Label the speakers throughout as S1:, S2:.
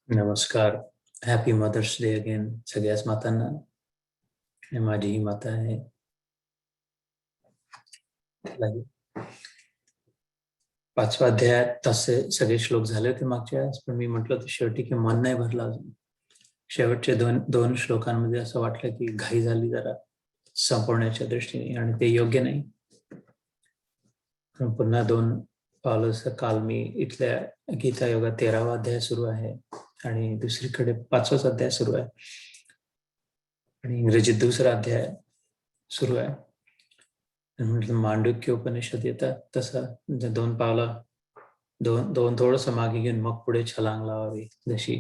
S1: नमस्कार. Happy mother's day again सगळ्याच मातांना. आणि माझी ही माता आहे. त्यालाही 5व्या अध्यायात तसे सगळे श्लोक झाले होते मागच्या वेळेस, पण मी म्हटलं होतं शेवटी की मन नाही भरलं अजून. शेवटचे दोन दोन श्लोकांमध्ये असं वाटलं की घाई झाली जरा संपवण्याच्या दृष्टीने, आणि ते योग्य नाही. पण पुन्हा दोन पावलं काल मी इथल्या गीता योगा 13वा अध्याय सुरू आहे आणि दुसरीकडे 5वाच अध्याय सुरू आहे आणि इंग्रजीत 2रा अध्याय सुरू आहे. म्हटलं मांडुक्य उपनिषद येतात तसं दोन पावलं दोन दोन थोडंसं मागे घेऊन मग पुढे छलांग लावावी. जशी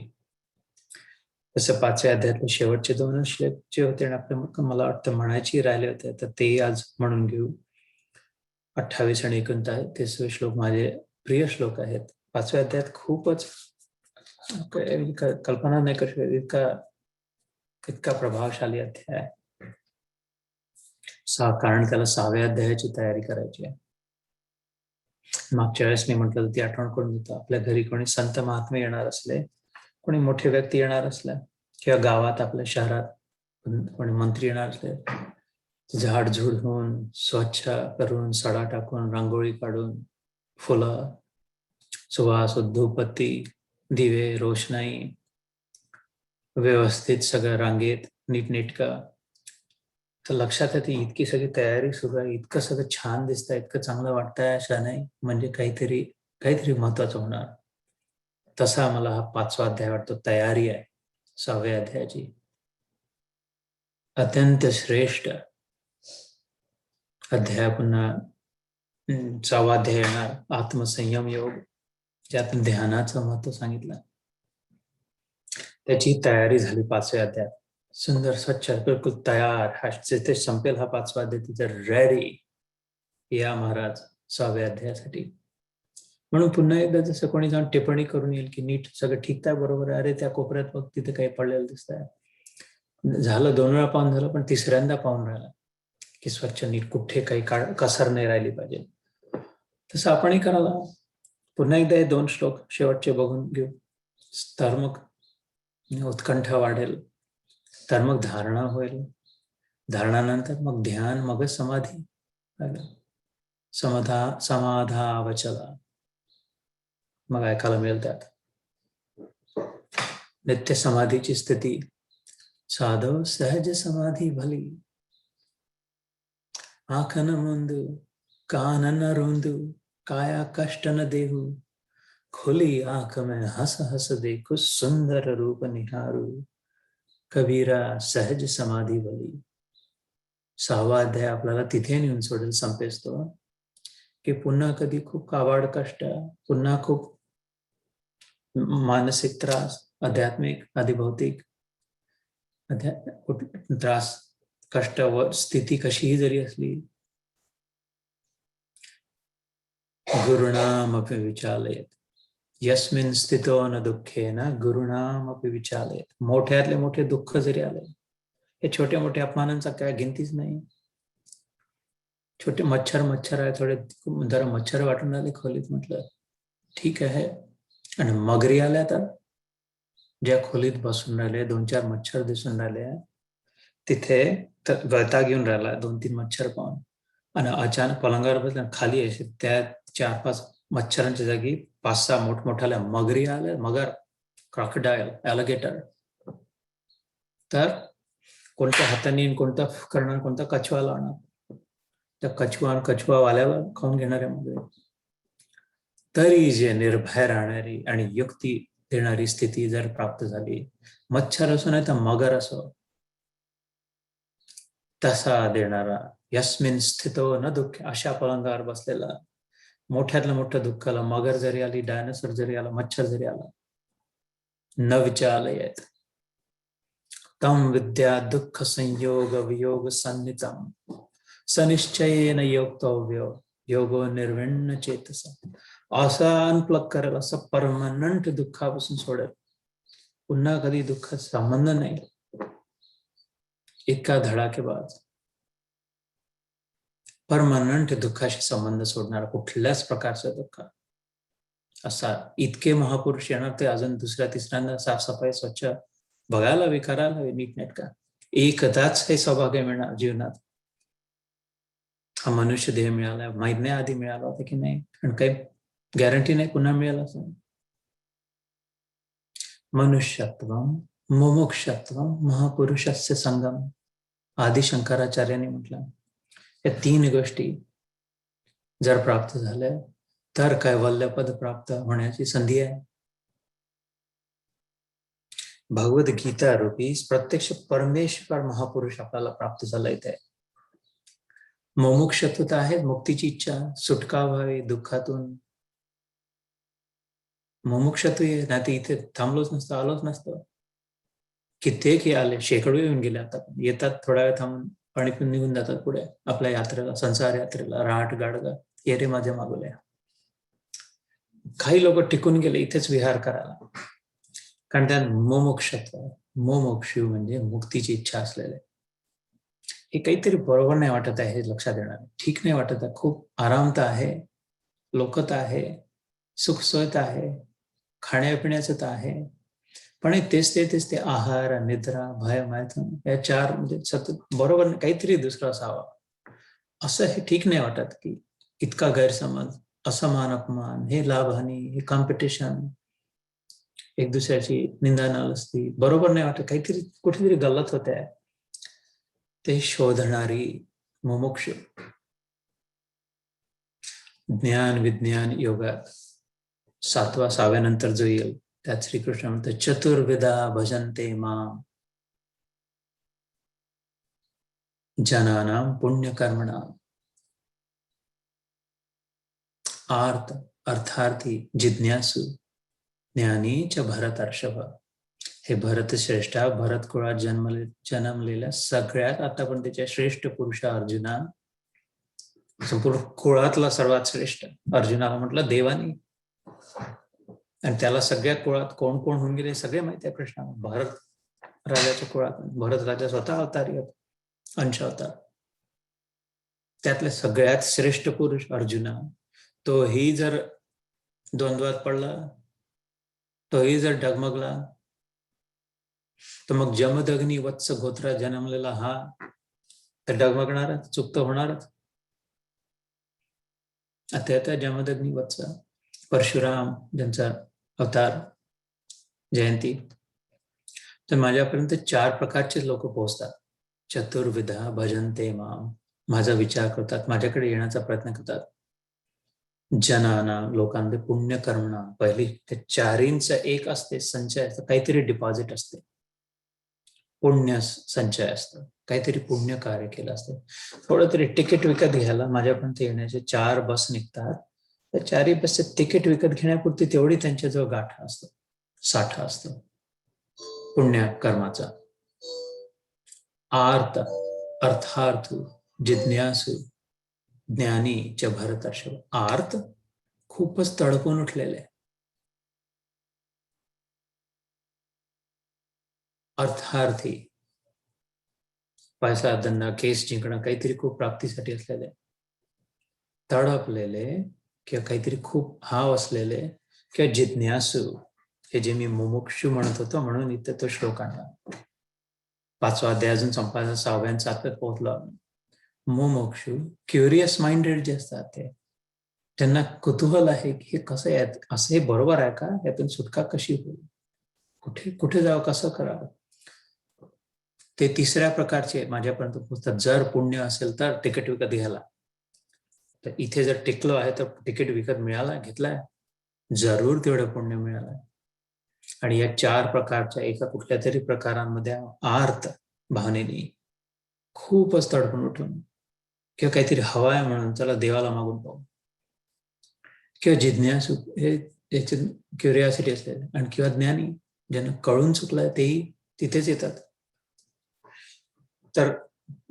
S1: तसं 5व्या अध्यायातले शेवटचे 2 श्लोक जे होते आणि आपल्या मला वाटतं म्हणायची राहिले होते, तर ते आज म्हणून घेऊ. 28 आणि 29 श्लोक माझे प्रिय श्लोक आहेत. 5व्या अध्यायात खूपच कल्पना नाही करू इतका प्रभावशाली अध्याय आहे. कारण त्याला 6व्या अध्यायाची तयारी करायची आहे. मागच्या वेळेस मी म्हटलं ती आठवण करून देतो. आपल्या घरी कोणी संत महात्मे येणार असले, कोणी मोठे व्यक्ती येणार असल्या, किंवा गावात आपल्या शहरात कोणी मंत्री येणार असले, झाडझूड होऊन स्वच्छ करून सडा टाकून रांगोळी काढून फुलं सुवास धूपबत्ती दिवे रोषणाई व्यवस्थित सगळं रांगेत नीटनेटकं. तर लक्षात येते इतकी सगळी तयारी सुरू आहे, इतकं सगळं छान दिसतंय, इतकं चांगलं वाटतंय, अशा नाही म्हणजे काहीतरी महत्वाचं होणार. तसा मला हा 5वा अध्याय वाटतो. तयारी आहे 6व्या अध्यायाची. अत्यंत श्रेष्ठ अध्याय. पुन्हा 6वा अध्याय येणार आत्मसंयम योग, ज्यात ध्यानाचं महत्व सांगितलं. त्याची तयारी झाली 5व्या अध्यायात. सुंदर स्वच्छ बिलकुल तयार. जिथे संपेल हा 5वा अध्याय तिथे रेडी या महाराज 6व्या अध्यायासाठी. म्हणून पुन्हा एकदा जसं कोणी जाऊन टिप्पणी करून येईल की नीट सगळं ठीक आहे, बरोबर आहे, अरे त्या कोपऱ्यात बघ तिथे काही पडलेलं दिसत आहे. झालं 2 वेळा पाहून झालं, पण 3ऱ्यांदा पाहून राहिला की स्वच्छ नीट कुठे काही कसर नाही राहिली पाहिजे. तसं आपणही करायला. पुन्हा एकदा हे 2 श्लोक शेवटचे बघून घेऊ. तर मग उत्कंठा वाढेल, तर मग धारणा होईल, धारणानंतर मग ध्यान, मगच समाधी. समाधा वचला मग ऐकायला मिळेल. त्यात नित्य समाधीची स्थिती. साधव सहज समाधी भली, आँख न मुंदू कान न रोंदू काया कष्ट न देहू, खुली आंख में हंस हंस देखो सुंदर रूप निहारू, कबीरा सहज समाधी भली. 6वा अध्याय आपल्याला तिथे नेऊन सोडेल, संपेस तो, की पुन्हा कधी खूप काबाड कष्ट, पुन्हा खूप मानसिक त्रास, आध्यात्मिक अधिभौतिक त्रास, कष्ट व स्थिती कशीही जरी असली, गुरुणामपि विचालयेत यस्मिन् स्थितो न दुःखेन गुरुणामपि विचालयेत. मोठ्यातले मोठे दुःख जरी आले, हे छोट्या मोठ्या अपमानांचा काय गिनतीच नाही. छोटे मच्छर आहे, थोडे जरा मच्छर वाटून राहिले खोलीत, म्हटलं ठीक आहे. आणि मगरी आल्या तर ज्या खोलीत बसून राहिले 2-4 मच्छर दिसून राहिले, तिथे तर गळता घेऊन राहिला 2-3 मच्छर पाहून, आणि अचानक पलंगावर बसल्या खाली असे त्या 4-5 मच्छरांच्या जागी 5-6 मोठमोठ्याल्या मगरी आल्या. मगर, क्रॉकडाईल, ॲलिगेटर. तर कोणत्या हाताने कोणता करणार, कोणता कछवा लावणार? त्या कछवा वाल्याला खाऊन घेणाऱ्या मगरी. तरी जे निर्भय राहणारी आणि युक्ती देणारी स्थिती जर प्राप्त झाली, मच्छर असो नाही तर मगर असो, तसा देणारा यस्मिन स्थितो न दुःख, अशा पलंगावर बसलेला, मोठ्यातल्या मोठ्या दुःखाला मगर जरी आली, डायनासोर जरी आला, मच्छर जरी आला, न विचालयेत तम विद्या दुःख संयोग वियोग सन्नितम सनिश्चयेन योक्तव्य योगो निर्विण्ण चेतसा. असा अनप्लग करेल, असं परमनंट दुःखापासून सोडेल, पुन्हा कधी दुःख संबंध नाही, इतका धडाकेबाज परमनंट दुःखाशी संबंध सोडणारा, कुठल्याच प्रकारचं दुःख. असा इतके महापुरुष येणार ते अजून दुसऱ्या तिसऱ्यांदा साफसफाई स्वच्छ बघायला हवी, करायला हवी नीटनेटका. एकदाच हे सौभाग्य मिळणार जीवनात. हा मनुष्य देह मिळाला, माहित नाही आधी मिळाला होता की नाही, आणि काही गॅरंटी नाही पुन्हा मिळाला असं. मनुष्यत्वम मुमुक्षत्वम महापुरुषस्य संगम, आदि शंकराचार्यांनी म्हटलं. या 3 गोष्टी जर प्राप्त झाल्या तर कैवल्यपद प्राप्त होण्याची संधी आहे. भगवद गीता रूपी प्रत्यक्ष परमेश्वर महापुरुष आपल्याला प्राप्त झाला इथे. मुमुक्षत्व आहे मुक्तीची इच्छा, सुटका व्हावी दुःखातून. मुमुक्षत्व नाही तर इथे थांबलोच नसतं, आलोच नसतं. कित्येक आले, शेकडो येऊन गेले, आता येतात थोडा वेळ थांबून पाणी पिऊन निघून जातात पुढे आपल्या यात्रेला, संसार यात्रेला, राहट गाडगा ये रे माझ्या मागोल्या. काही लोक टिकून गेले इथेच विहार करायला, कारण त्या मुमुक्षत्व, मुमुक्षु म्हणजे मुक्तीची इच्छा असलेले. हे काहीतरी बरोबर नाही वाटत आहे, हे लक्षात येणार, ठीक नाही वाटत आहे. खूप आराम तर आहे, लोकत आहे, सुख सोयत आहे, खाण्यापिण्याचं तर आहे, पण तेच ते आहार, निद्रा, भय, मैथुन या 4 म्हणजे सतत बरोबर नाही, काहीतरी दुसरं असावं असं हे ठीक नाही वाटत. की इतका गैरसमज, असमान अपमान, हे लाभहानी, हे कॉम्पिटिशन, एक दुसऱ्याची निंदा नालस्ती, बरोबर नाही वाटत, काहीतरी कुठेतरी गलत होत आहे. ते शोधणारी मुमुक्षु ज्ञान विज्ञान योगात 7व्या नंतर जो येईल त्यात श्रीकृष्ण म्हणतात चतुर्विधा भजन्ते माम जनानां पुण्यकर्मणाम. आर्त अर्थार्थी जिज्ञासु ज्ञानी च भरतर्षभ. हे भरत श्रेष्ठा, भरत कुळात जन्मलेल्या सगळ्यात आतापर्यंतच्या श्रेष्ठ पुरुष अर्जुना, संपूर्ण कुळातला सर्वात श्रेष्ठ अर्जुनाला म्हटलं देवानी, आणि त्याला सगळ्या कुळात कोण कोण होऊन गेले सगळे माहिती आहे कृष्णाला. भरत राजाच्या कुळात, भरत राजा स्वतः अवतारी अंश अवतार, त्यातले सगळ्यात श्रेष्ठ पुरुष अर्जुना. तोही जर द्वंद्वात पडला, तोही जर डगमगला, तर मग जमदग्नी वत्स गोत्रा जन्मलेला हा तर डगमगणारच, चुक तर होणारच. आता जमदग्नी वत्स परशुराम ज्यांचा अवतार जयंती, तर माझ्यापर्यंत 4 प्रकारचे लोक पोहोचतात. चतुर्विधा भजन्ते माम, माझा विचार करतात, माझ्याकडे येण्याचा प्रयत्न करतात. जनाना लोकांमध्ये पुण्यकर्मणा, पहिली ते 4ंचा एक असते संचय, काहीतरी डिपॉझिट असते, पुण्य संचय असतं, काहीतरी पुण्य कार्य केलं असतं. थोडं तरी तिकीट विकत घ्यायला माझ्यापर्यंत येण्याचे 4 बस निघतात, त्या 4ही बसचे तिकीट विकत घेण्यापुरती तेवढी त्यांच्याजवळ गाठा असतो, साठा असतो पुण्य कर्माचा. आर्त अर्थार्थू जिज्ञासू ज्ञानी च भरतर्षभ. आर्त खूपच तडपून उठलेले, अर्थार्थी पैसा धंदा केस जिंकणं काहीतरी खूप प्राप्तीसाठी असलेले, तडपलेले किंवा काहीतरी खूप हाव असलेले, किंवा जिज्ञासू, हे जे मी मुमुक्षु म्हणत होतो म्हणून इथे तो श्लोक आणला. 5वा अध्याय अजून संपायचा, 6व्या आणि 7व्यात पोहोचलो. मुमुक्षु क्युरियस माइंडेड जे असतात ते, त्यांना कुतूहल आहे की हे कसं आहे, असं हे बरोबर आहे का, यातून सुटका कशी होईल, कुठे कुठे जावं, कसं करावं. ते 3ऱ्या प्रकारचे माझ्यापर्यंत पोहोचतात. जर पुण्य असेल तर तिकीट विकत घ्यायला, तर इथे जर टिकलो आहे तर तिकीट विकत मिळाला, घेतलाय, जरूर तेवढं पुण्य मिळालंय. आणि या 4 प्रकारच्या एका कुठल्या तरी प्रकारांमध्ये आर्त भावनेने खूपच तडपून उठून, किंवा काहीतरी हवा आहे म्हणून चला देवाला मागून पाहू, किंवा जिज्ञासू, हे याची क्युरियासिटी असते, आणि किंवा ज्ञानी ज्यांना कळून चुकलंय तेही तिथेच येतात. तर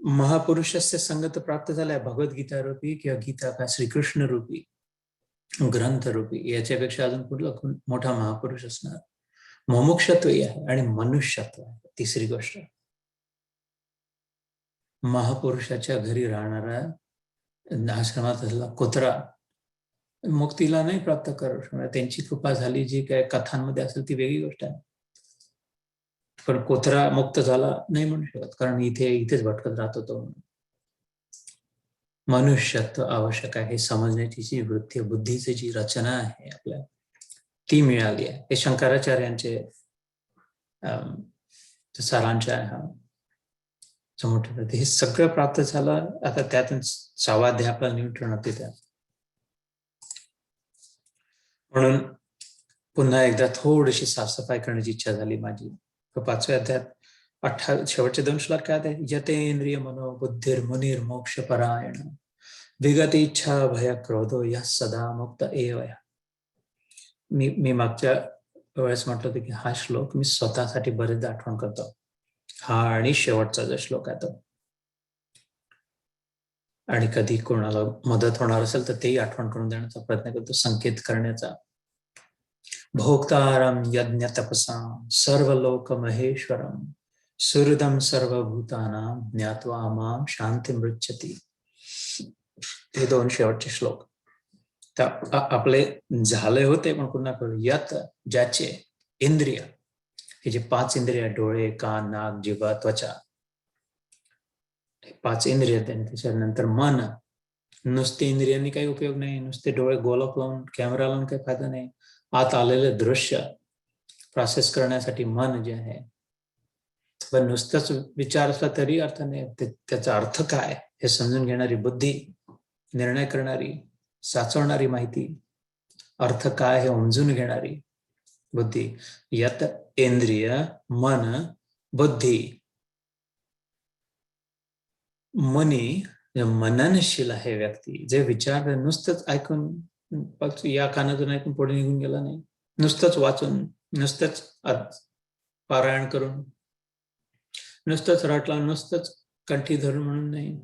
S1: महापुरुषस्य संगत प्राप्त झालाय, भगवद्गीता रूपी किंवा गीता का श्रीकृष्ण रूपी ग्रंथ रूपी, याच्यापेक्षा अजून कुठला मोठा महापुरुष असणार. मुमुक्षत्वही आहे आणि मनुष्यत्व आहे 3री गोष्ट. महापुरुषाच्या घरी राहणारा आश्रमात असलेला कुत्रा मुक्तीला नाही प्राप्त करू शकणार. त्यांची कृपा झाली जी काय कथांमध्ये असेल ती वेगळी गोष्ट आहे. पण कोथरा मुक्त झाला नाही म्हणू शकत, कारण इथेच भटकत राहतो तो. मनुष्यत्व आवश्यक आहे हे समजण्याची जी वृत्ती, बुद्धीची जी रचना आहे आपल्या, ती मिळाली आहे. हे शंकराचार्यांचे सारांश आहे हा. हे सगळं प्राप्त झालं. आता त्यातून स्वाध्याय आपला न्यूट्रन होते त्या. म्हणून पुन्हा एकदा थोडीशी साफसफाई करण्याची इच्छा झाली माझी. 5व्या अध्यायात शेवटचे 2 श्लोक काय आहे? यतेंद्रिय मनो बुद्धिर मुनिर मोक्ष परायण विगत इच्छा भय क्रोधो या सदा मुक्त एव. मी मागच्या वेळेस म्हटलं होतं की हा श्लोक मी स्वतःसाठी बरेच आठवण करतो. हा आणि शेवटचा जो श्लोक आहे तो. आणि कधी कोणाला मदत होणार असेल तर तेही आठवण करून देण्याचा प्रयत्न करतो, संकेत करण्याचा. भोक्तारं यज्ञ तपसां सर्वलोक महेश्वरं सुहृदं सर्वभूतानां ज्ञात्वा मां शांतिमृच्छति. हे 2 शेवटचे श्लोक. तर आपले झाले होते, पण पुन्हा यत, ज्याचे इंद्रिय, हे जे 5 इंद्रिय, डोळे, कान, नाक, जिव्हा, त्वचा, 5 इंद्रिय. त्याच्यानंतर मन. नुसते इंद्रियांनी काही उपयोग नाही, नुसते डोळे गोलक लावून कॅमेरा लावून काही फायदा नाही. आत आलेले दृश्य प्रोसेस करण्यासाठी मन जे आहे. पण नुसतंच विचार असला तरी अर्थ नाही. त्याचा अर्थ काय हे समजून घेणारी बुद्धी, निर्णय करणारी, साचवणारी माहिती, अर्थ काय हे उमजून घेणारी बुद्धी. यत इंद्रिय मन बुद्धी. मनी मननशील आहे व्यक्ती, जे विचार नुसतंच ऐकून, या कानातून ऐकून पुढे निघून गेला नाही, नुसतंच वाचून, नुसतंच पारायण करून, नुसतंच रटला, नुसतंच कंठी धरून म्हणून नाही.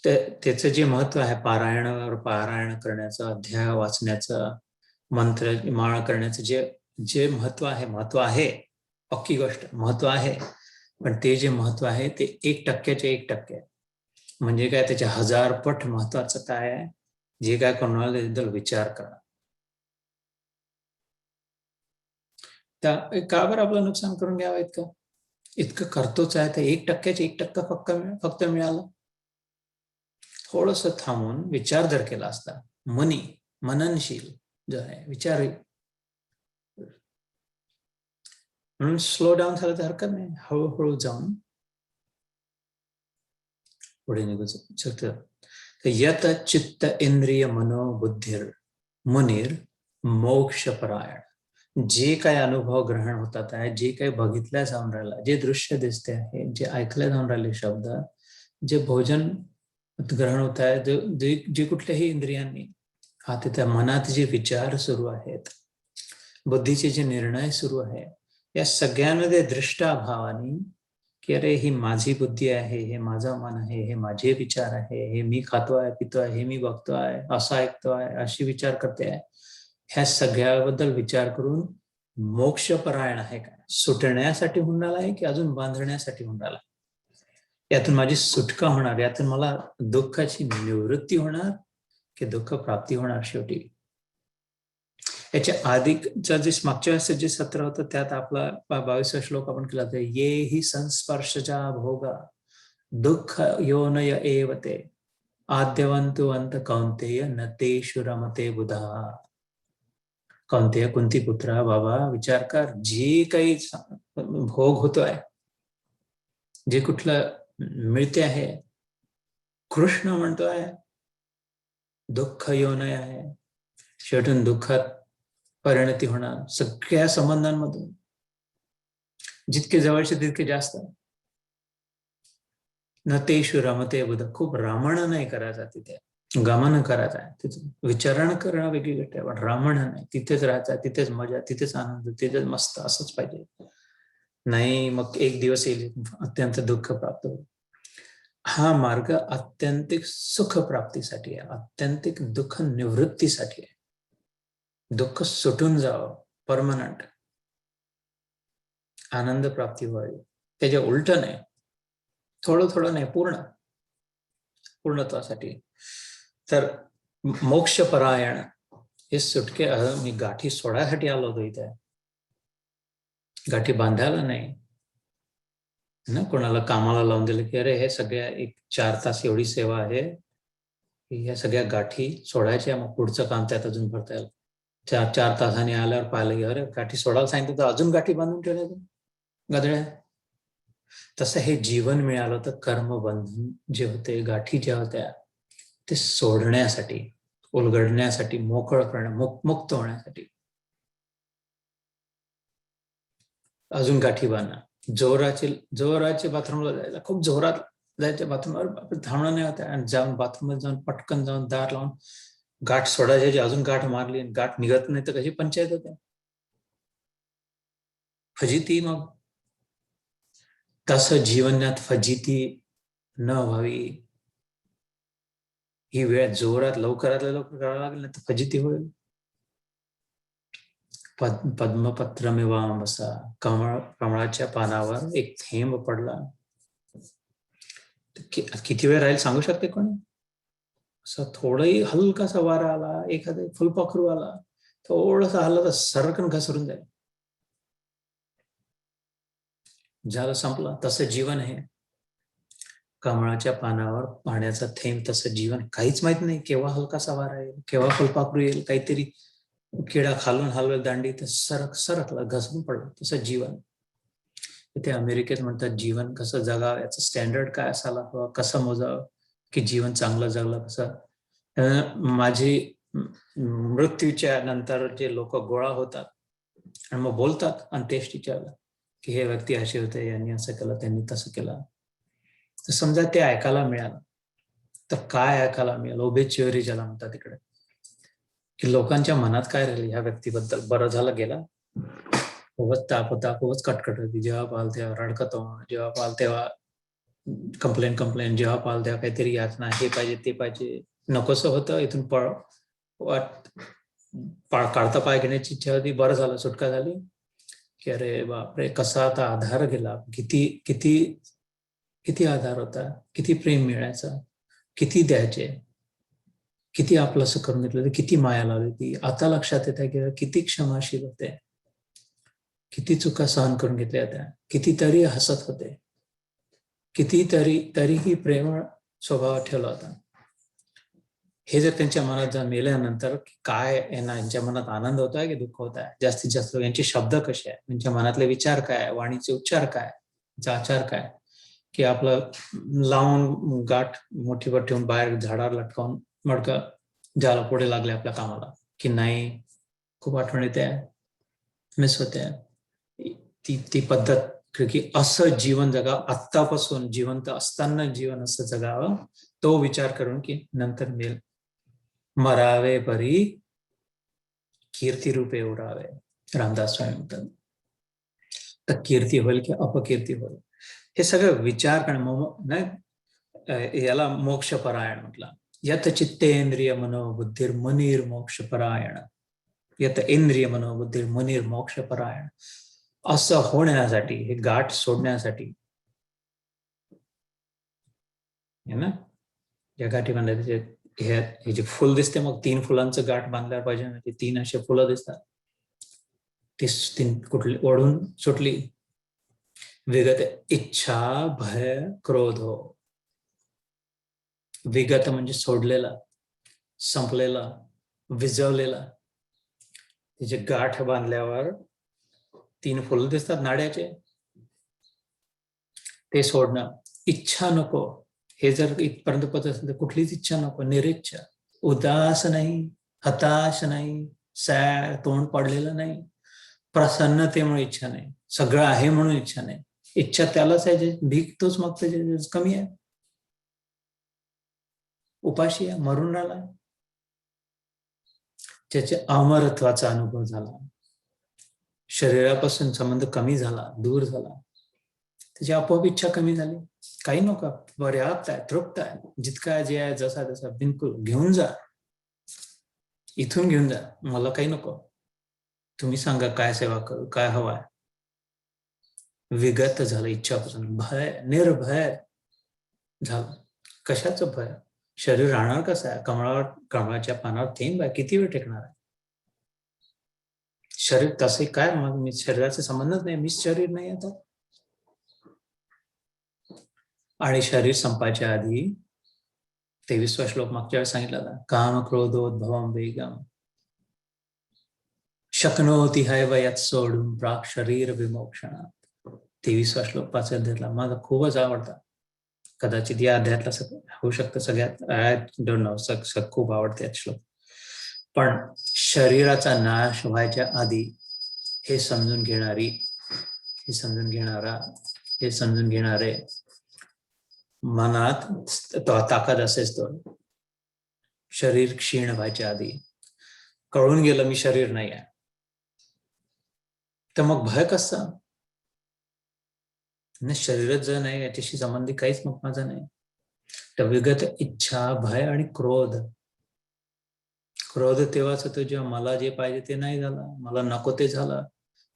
S1: त्याचं जे महत्व आहे पारायण करण्याचं, अध्याय वाचण्याचं, मंत्र माळ करण्याचं, जे महत्व आहे पक्की गोष्ट, महत्व आहे. पण ते जे महत्व आहे ते 1%चे 1%. म्हणजे काय, त्याच्या 1000 पट महत्वाचं काय आहे, जे काय कोणाबद्दल विचार करा. का बरं आपलं नुकसान करून घ्यावं इतकं करतोच आहे तर 1%चे 1% फक्त मिळालं. थोडस थांबून विचार जर केला असता, मननशील जो आहे विचार, म्हणून स्लो डाऊन झालं तर हरकत नाही, हळूहळू जाऊन पुढे निघू शकतं. यत चित्त इंद्रिय मनो बुद्धिर मुनिर मोक्षपरायण. जे काही अनुभव ग्रहण होतात आहे, जे काही बघितल्या जाऊन राहिला, जे दृश्य दिसते आहे, जे ऐकल्या जाऊन राहिले शब्द, जे भोजन ग्रहण होत आहे, जे कुठल्याही इंद्रियांनी, हा तिथे मनात जे विचार सुरू आहेत, बुद्धीचे जे निर्णय सुरू आहे, या सगळ्यांमध्ये दृष्टाभावाने की अरे ही माझी बुद्धी आहे, हे माझं मन आहे, हे माझे विचार आहे, हे मी खातो आहे, पितो आहे, हे मी बघतो आहे, असं ऐकतो आहे, अशी विचार करते आहे, ह्या सगळ्याबद्दल विचार करून मोक्षपरायण आहे का, सुटण्यासाठी होणार आहे की अजून बांधण्यासाठी होणार आहे, यातून माझी सुटका होणार, यातून मला दुःखाची निवृत्ती होणार की दुःख प्राप्ती होणार शेवटी. याच्या आधीचा जे मागच्या वेळेस जे सत्र होतं त्यात आपला 22वा श्लोक आपण केला होता, ये ही संस्पर्शजा भोगा दुःख योनय एव ते आद्यवंतु अंत कौंतेय न तेषु रमते बुधा. कौंतेय, कुंती पुत्रा, बाबा विचार कर, जे काही भोग होतोय, जे कुठलं मिळते आहे, कृष्ण म्हणतोय दुःख योनय आहे, शेवटून दुःखात परिणती होणार सगळ्या संबंधांमधून, जितके जवळचे तितके जास्त. न तेषु रमते बुध. खूप रमण नाही करायचा तिथे, गमन करायचं आहे तिथे. विचारण करणं वेगळी गोष्ट आहे, पण रमण नाही, तिथेच राहायचं, तिथेच मजा, तिथेच आनंद, तिथेच मस्त, असंच पाहिजे. नाही मग एक दिवस येईल अत्यंत दुःख प्राप्त होईल. हा मार्ग आत्यंतिक सुख प्राप्तीसाठी आहे, आत्यंतिक दुःख निवृत्तीसाठी आहे. दुःख सुटून जावं, परमनंट आनंद प्राप्ती व्हावी, त्याच्या उलट नाही, थोडं थोडं नाही, पूर्णत्वासाठी. तर मोक्षपरायण. हे सुटके, मी गाठी सोडायसाठी आलो होतो इथे, गाठी बांधायला नाही ना. कोणाला कामाला लावून दिलं की अरे हे सगळ्या 1-4 तास एवढी सेवा आहे, ह्या सगळ्या गाठी सोडायच्या, मग पुढचं काम त्यात अजून भरता येईल. 4 तासांनी आल्यावर पाहिलं की अरे गाठी सोडायला सांगितलं तर अजून गाठी बांधून ठेवल्या गदड्या. तसं हे जीवन मिळालं तर कर्मबंधन जे होते, गाठी ज्या होत्या, ते सोडण्यासाठी, उलगडण्यासाठी, मोकळं करण्या, मुक्त होण्यासाठी. अजून गाठी बांधणं, जोराचे बाथरूमला जायला, खूप जोरात जायच्या बाथरूमवर, थांबणं नाही होत्या, आणि जाऊन बाथरूममध्ये जाऊन पटकन जाऊन दार लावून गाठ सोडायची, अजून गाठ मारली, गाठ निघत नाही तर कशी पंचायत होते, फजिती. मग तसं जीवनात फजिती न व्हावी, ही वेळ जोरात लवकरातल्या लवकर करावं लागेल, ना तर फजिती होईल. पद्मपत्रमिवांबसा, कमळाच्या पानावर एक थेंब पडला. किती वेळ राहील सांगू शकते कोणी? असं थोडंही हलकासा वारा आला, एखादं फुलपाखरू आला, थोडंसं हल्ला तर सरकन घसरून जाईल, झालं, संपलं. तसं जीवन आहे. कमळाच्या पानावर पाण्याचा थेंब, तसं जीवन. काहीच माहित नाही केव्हा हलकासा वारा येईल, केव्हा फुलपाखरू येईल, काहीतरी किडा खालून हलवेल दांडी तर सरकला, घसरून पडलं. तसं जीवन. इथे अमेरिकेत म्हणतात जीवन कसं जगावं, याचं स्टँडर्ड काय असायला हवं, कसं मोजावं की जीवन चांगलं जगलं कसं. माझी मृत्यूच्या नंतर जे लोक गोळा होतात आणि मग बोलतात अंत्येष्टीच्या की हे व्यक्ती असे होते, यांनी असं केलं, त्यांनी तसं केलं. तर समजा ते ऐकायला मिळालं तर काय ऐकायला मिळालं? ओबेच्युअरी ज्याला म्हणतात तिकडे, की लोकांच्या मनात काय राहिलं ह्या व्यक्तीबद्दल. बरं झालं गेला, खूपच ताप होता, खूपच कटकट होती, जेव्हा पाहाल तेव्हा रडकत, जेव्हा पाहाल तेव्हा कंप्लेन, जेव्हा पाहाल तेव्हा काहीतरी यातना, हे पाहिजे ते पाहिजे, नकोसं होतं, इथून काढता पाय घेण्याची इच्छा होती. बरं झालं, सुटका झाली की अरे बापरे, कसा आता आधार गेला, किती किती किती आधार होता, किती प्रेम मिळायचं, किती द्यायचे, किती आपलंसं करून घेतलं, किती माया लावली ती. आता लक्षात येत आहे की किती क्षमाशील होते, किती चुका सहन करून घेतल्या होत्या, कितीतरी हसत होते, तरीही प्रेमळ स्वभाव ठेवला होता. हे जर त्यांच्या मनात जाऊन मेल्यानंतर काय यांच्या मनात आनंद होत आहे की दुःख होत आहे? जास्तीत जास्त यांचे शब्द कसे आहे, त्यांच्या मनातले विचार काय, वाणीचे उच्चार काय, आचार काय, की आपलं लावून गाठ मोठीवर ठेवून बाहेर झाडावर लटकावून मडकं ज्याला पुढे लागले आपल्या कामाला, की नाही खूप आठवण येते, मिस होते ती पद्धत. की असं जीवन जगावं, आत्तापासून जिवंत असताना जीवन असं जगावं, तो विचार करून की नंतर मरावे परी कीर्ती रूपे उरावे. रामदास स्वामी म्हणतात, तर कीर्ती होईल की अपकीर्ती होईल, हे सगळं विचार करणं. याला मोक्षपरायण म्हटलं. यत चित्तेंद्रिय मनोबुद्धिर मुनीर मोक्षपरायण, यत इंद्रिय मनोबुद्धिर मुनीर मोक्षपरायण. असं होण्यासाठी, हे गाठ सोडण्यासाठी ना, या गाठी बांधायचे. हे जे फुल दिसते, मग 3 फुलांचं गाठ बांधल्यावर पाहिजे ना, ते 3 असे फुलं दिसतात, ती 3 कुठली ओढून सुटली. विगत इच्छा भय क्रोध हो. विगत म्हणजे सोडलेला, संपलेला, विजवलेला. तिचे गाठ बांधल्यावर 3 फुलं दिसतात नाड्याचे, ते सोडणं. इच्छा नको, हे जर इथपर्यंत पत असेल तर कुठलीच इच्छा नको, निरिच्छा. उदास नाही, हताश नाही, सॅड, तोंड पडलेलं नाही, प्रसन्नतेमुळे इच्छा नाही, सगळं आहे म्हणून इच्छा नाही. इच्छा त्यालाच आहे जे भीक तोच मग कमी आहे, उपाशी आहे, मरून राहिला, त्याच्या अमरत्वाचा अनुभव झाला, शरीरापासून संबंध कमी झाला, दूर झाला, त्याची आपोआप इच्छा कमी झाली. काही नको, पर्याप्त आहे, तृप्त आहे, जितका जे आहे जसा तसा बिलकुल घेऊन जा, इथून घेऊन जा, मला काही नको, तुम्ही सांगा काय सेवा करू, काय हवाय. विगत झालं इच्छापासून, भय, निर्भय झालं. कशाचं भय? शरीर राहणार कसं आहे? कमळाच्या पानावर थेंब आहे, किती वेळ टेकणार आहे? शरीर तसे काय, मग मी शरीराचा संबंधच नाही, मीच शरीर नाही आता. आणि शरीर संपायच्या आधी 23वा श्लोक मागच्या वेळेस सांगितलं, काम क्रोधोद्भवम वेगम शक्नोती हैवयत सोडून प्राक शरीर विमोक्षणात. 23वा श्लोक 5 अध्यायातला माझा खूपच आवडता. कदाचित या अध्यायातला होऊ शकतं सगळ्यात, आय डोंट नो, खूप आवडते श्लोक. पण शरीराचा नाश व्हायच्या आधी हे समजून घेणारे मनात ताकद असेच तो, शरीर क्षीण व्हायच्या आधी कळून गेलं मी शरीर नाही आहे, तर मग भय कसं? शरीरच जर नाही, याच्याशी संबंधी काहीच मग माझं नाही. तर विगत इच्छा, भय आणि क्रोध तेव्हाच होतो जेव्हा मला जे पाहिजे ते नाही झालं, मला नको ते झालं,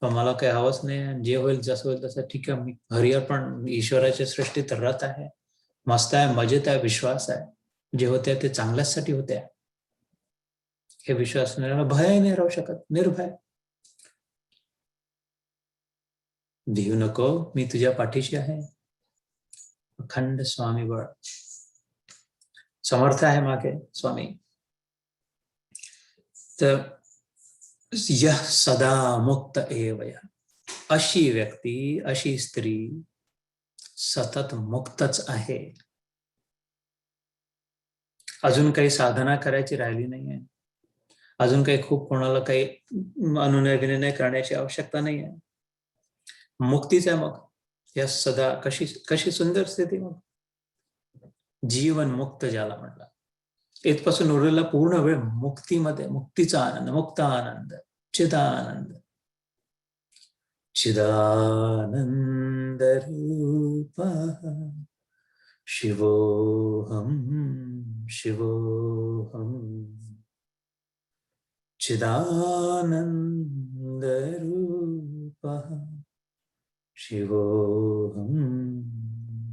S1: पण मला काही हवंच नाही, जे होईल जसं होईल तसं ठीक आहे, मी हरिहर पण ईश्वराच्या सृष्टीत रत आहे, मस्त आहे, मजेत आहे, विश्वास आहे, जे होते ते चांगल्यासाठी होते, हे विश्वास नाही, भय नाही राहू शकत, निर्भय. भिऊ नको, मी तुझ्या पाठीशी आहे. अखंड स्वामी बळ समर्थ आहे मागे स्वामी. तर यह सदा मुक्त एवय, अशी व्यक्ती, अशी स्त्री सतत मुक्तच आहे. अजून काही साधना करायची राहिली नाहीये, अजून काही खूप कोणाला काही अनुनय विनय करण्याची आवश्यकता नाही आहे, मुक्तीच आहे. मग या सदा कशी सुंदर स्थिती, मग जीवन मुक्त ज्याला म्हटलं, इथपासून उरलेला पूर्ण वेळ मुक्तीमध्ये, मुक्तीचा आनंद, मुक्त आनंद, चिदानंद, चिदानंद रूप शिवोहम शिवोहम, चिदानंद रूप शिवोहम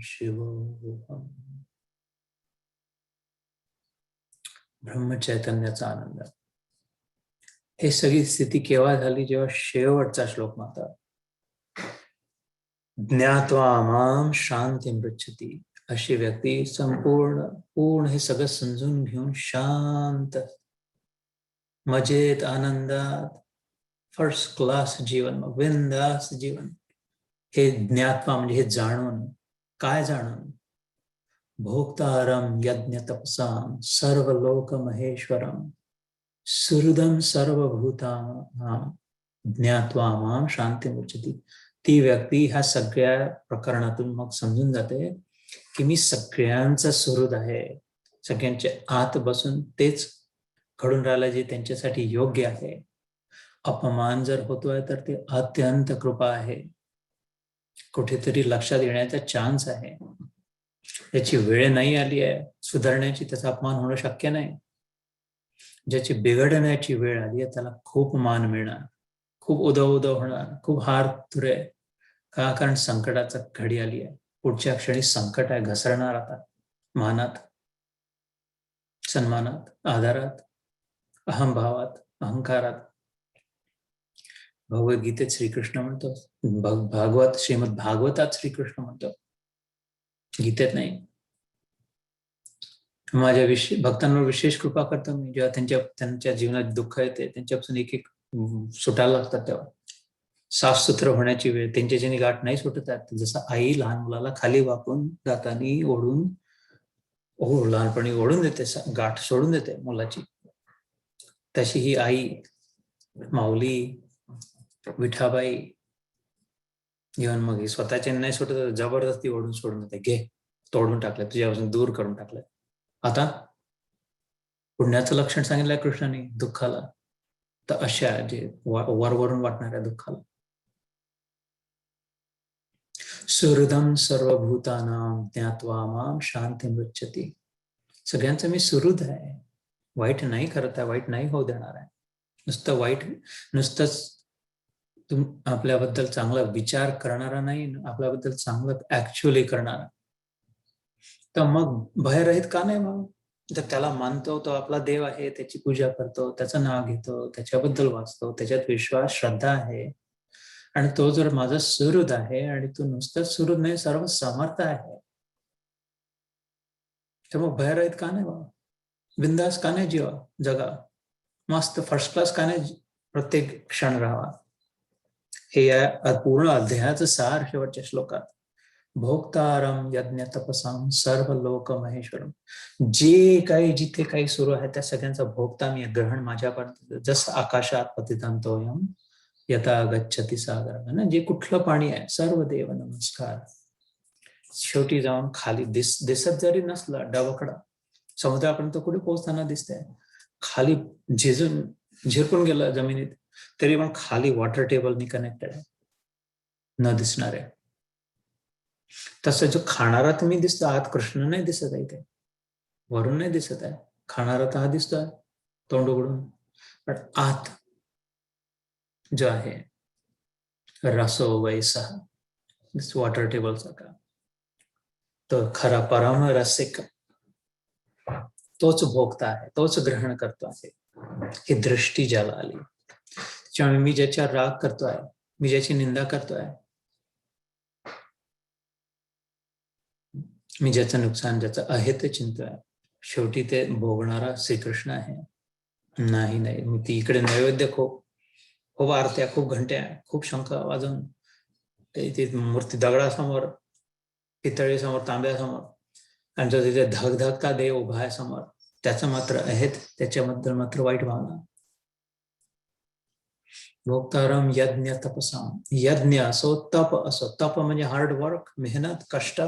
S1: शिवोहम. ब्रह्म चैतन्याचा आनंद. हे सगळी स्थिती केव्हा झाली? जेव्हा शेवटचा श्लोक माता ज्ञात्वा माम शांती मृच्छति, अशी व्यक्ती पूर्ण हे सगळं समजून घेऊन शांत, मजेत, आनंदात, फर्स्ट क्लास जीवन, बिंदास जीवन. हे ज्ञात्वा म्हणजे हे जाणून. काय जाणून? भोक्तारम यज्ञ तपसाम सर्वलोक महेश्वरम सुहृदम सर्वभूतानां ज्ञात्वा माम शांती मुच्यति. ती व्यक्ती ह्या सगळ्या प्रकरणातून मग समजून जाते की मी सगळ्यांचा सुहृद आहे, सगळ्यांच्या आत बसून तेच घडून राहिलं जे त्यांच्यासाठी योग्य आहे. अपमान जर होतोय तर ते अत्यंत कृपा आहे, कुठेतरी लक्षात येण्याचा चान्स आहे, त्याची वेळ नाही आली आहे सुधारण्याची, त्याचा अपमान होणं शक्य नाही. ज्याची बिघडण्याची वेळ आली आहे त्याला खूप मान मिळणार, खूप उदव होणार, खूप हार तुरे. का? कारण संकटाचा घडी आली आहे, पुढच्या क्षणी संकट आहे, घसरणार आता मानात, सन्मानात, आधारात, अहंभावात, अहंकारात. भगवद्गीतेत श्रीकृष्ण म्हणतो, श्रीमद भागवतात श्रीकृष्ण म्हणतो, गीतेत नाही. माझ्या भक्तांवर विशेष कृपा करतो मी, जेव्हा त्यांच्या जीवनात दुःख येते, त्यांच्यापासून एक एक सुटायला लागतात, तेव्हा साफ सुथरं होण्याची वेळ, त्यांच्याच्यानी गाठ नाही सुटत आहेत. जसं आई लहान मुलाला खाली वाकून जातानी ओढून, लहानपणी ओढून देते, गाठ सोडून देते मुलाची, तशी ही आई माऊली विठाबाई घेऊन मग स्वतःच्या नाही सुटत, जबरदस्ती ओढून सोडून देते. घे, तोडून टाकलं, तुझ्यापासून दूर करून टाकलं. आता पुण्याचं लक्षण सांगितलंय कृष्णाने दुःखाला, तर अशा जे वरवरून वाटणाऱ्या दुःखाला. सुहृदम सर्वभूतानां ज्ञात्वा माम शांती मृच्छति. सगळ्यांचं मी सुहृद आहे, वाईट नाही करत आहे, वाईट नाही होऊ देणार आहे. नुसतंच आपल्याबद्दल चांगला विचार करणारा नाही, आपल्याबद्दल चांगलं ऍक्च्युअली करणारा. तर मग भयरहित का नाही? मग तर त्याला मानतो, तो आपला देव आहे, त्याची पूजा करतो, त्याचं नाव घेतो, त्याच्याबद्दल वाचतो, त्याच्यात विश्वास श्रद्धा आहे, आणि तो जर माझा सुहृद आहे आणि तो नुसताच सुहृद नाही, सर्व समर्थ आहे, तर मग भयरहित का नाही बाबा, बिंदास का नाही जीवा, जगा, मस्त फर्स्ट क्लास का नाही प्रत्येक क्षण राहावा. हे या पूर्ण अध्यायाचं सार शेवटच्या श्लोकात. भोक्तारम यज्ञ तपसाम सर्व लोक महेश्वरम. जे काही जिथे काही सुरू आहे त्या सगळ्यांचा भोगता मी, ग्रहण माझ्यापर्यंत, जसं आकाशात पतितांतोयम यथा गच्छति सागर, ना, जे कुठलं पाणी आहे, सर्व देव नमस्कार. शेवटी जाऊन खाली दिसत जरी नसलं, डबकडा समुद्रापर्यंत कुठे पोहोचताना दिसतंय, खाली झिरपून गेलं जमिनीत, तरी पण खाली वॉटर टेबलनी कनेक्टेड आहे, न दिसणारे. तसं जो खाणारा तुम्ही दिसतो, आत कृष्ण नाही दिसत आहे, इथे वरून नाही दिसत आहे, खाणारा तर हा दिसतोय तोंड उघडून, पण आत जो आहे रसो वैसा, वॉटर टेबल सारखा, तो खरा परम रसिक तोच भोगता आहे, तोच ग्रहण करतो आहे. ही दृष्टी ज्याला आली, त्याच्यामुळे मी ज्याच्या राग करतोय, मी ज्याची निंदा करतोय, मी ज्याचं नुकसान, ज्याचं अहित चिंतोय, शेवटी ते भोगणारा श्रीकृष्ण आहे. नाही नाही, मी ती इकडे नैवेद्य खूप आरत्या, खूप घंट्या, खूप शंख वाजून ती मूर्ती दगडासमोर, पितळीसमोर, तांब्यासमोर, आणि जो तिथे धगधगता देव उभा आहे समोर, त्याचं मात्र आहेत, त्याच्याबद्दल मात्र वाईट भावना. भोक्तारम यज्ञ तपसाम, यज्ञ असो, तप असो, तप म्हणजे हार्ड वर्क, मेहनत, कष्ट,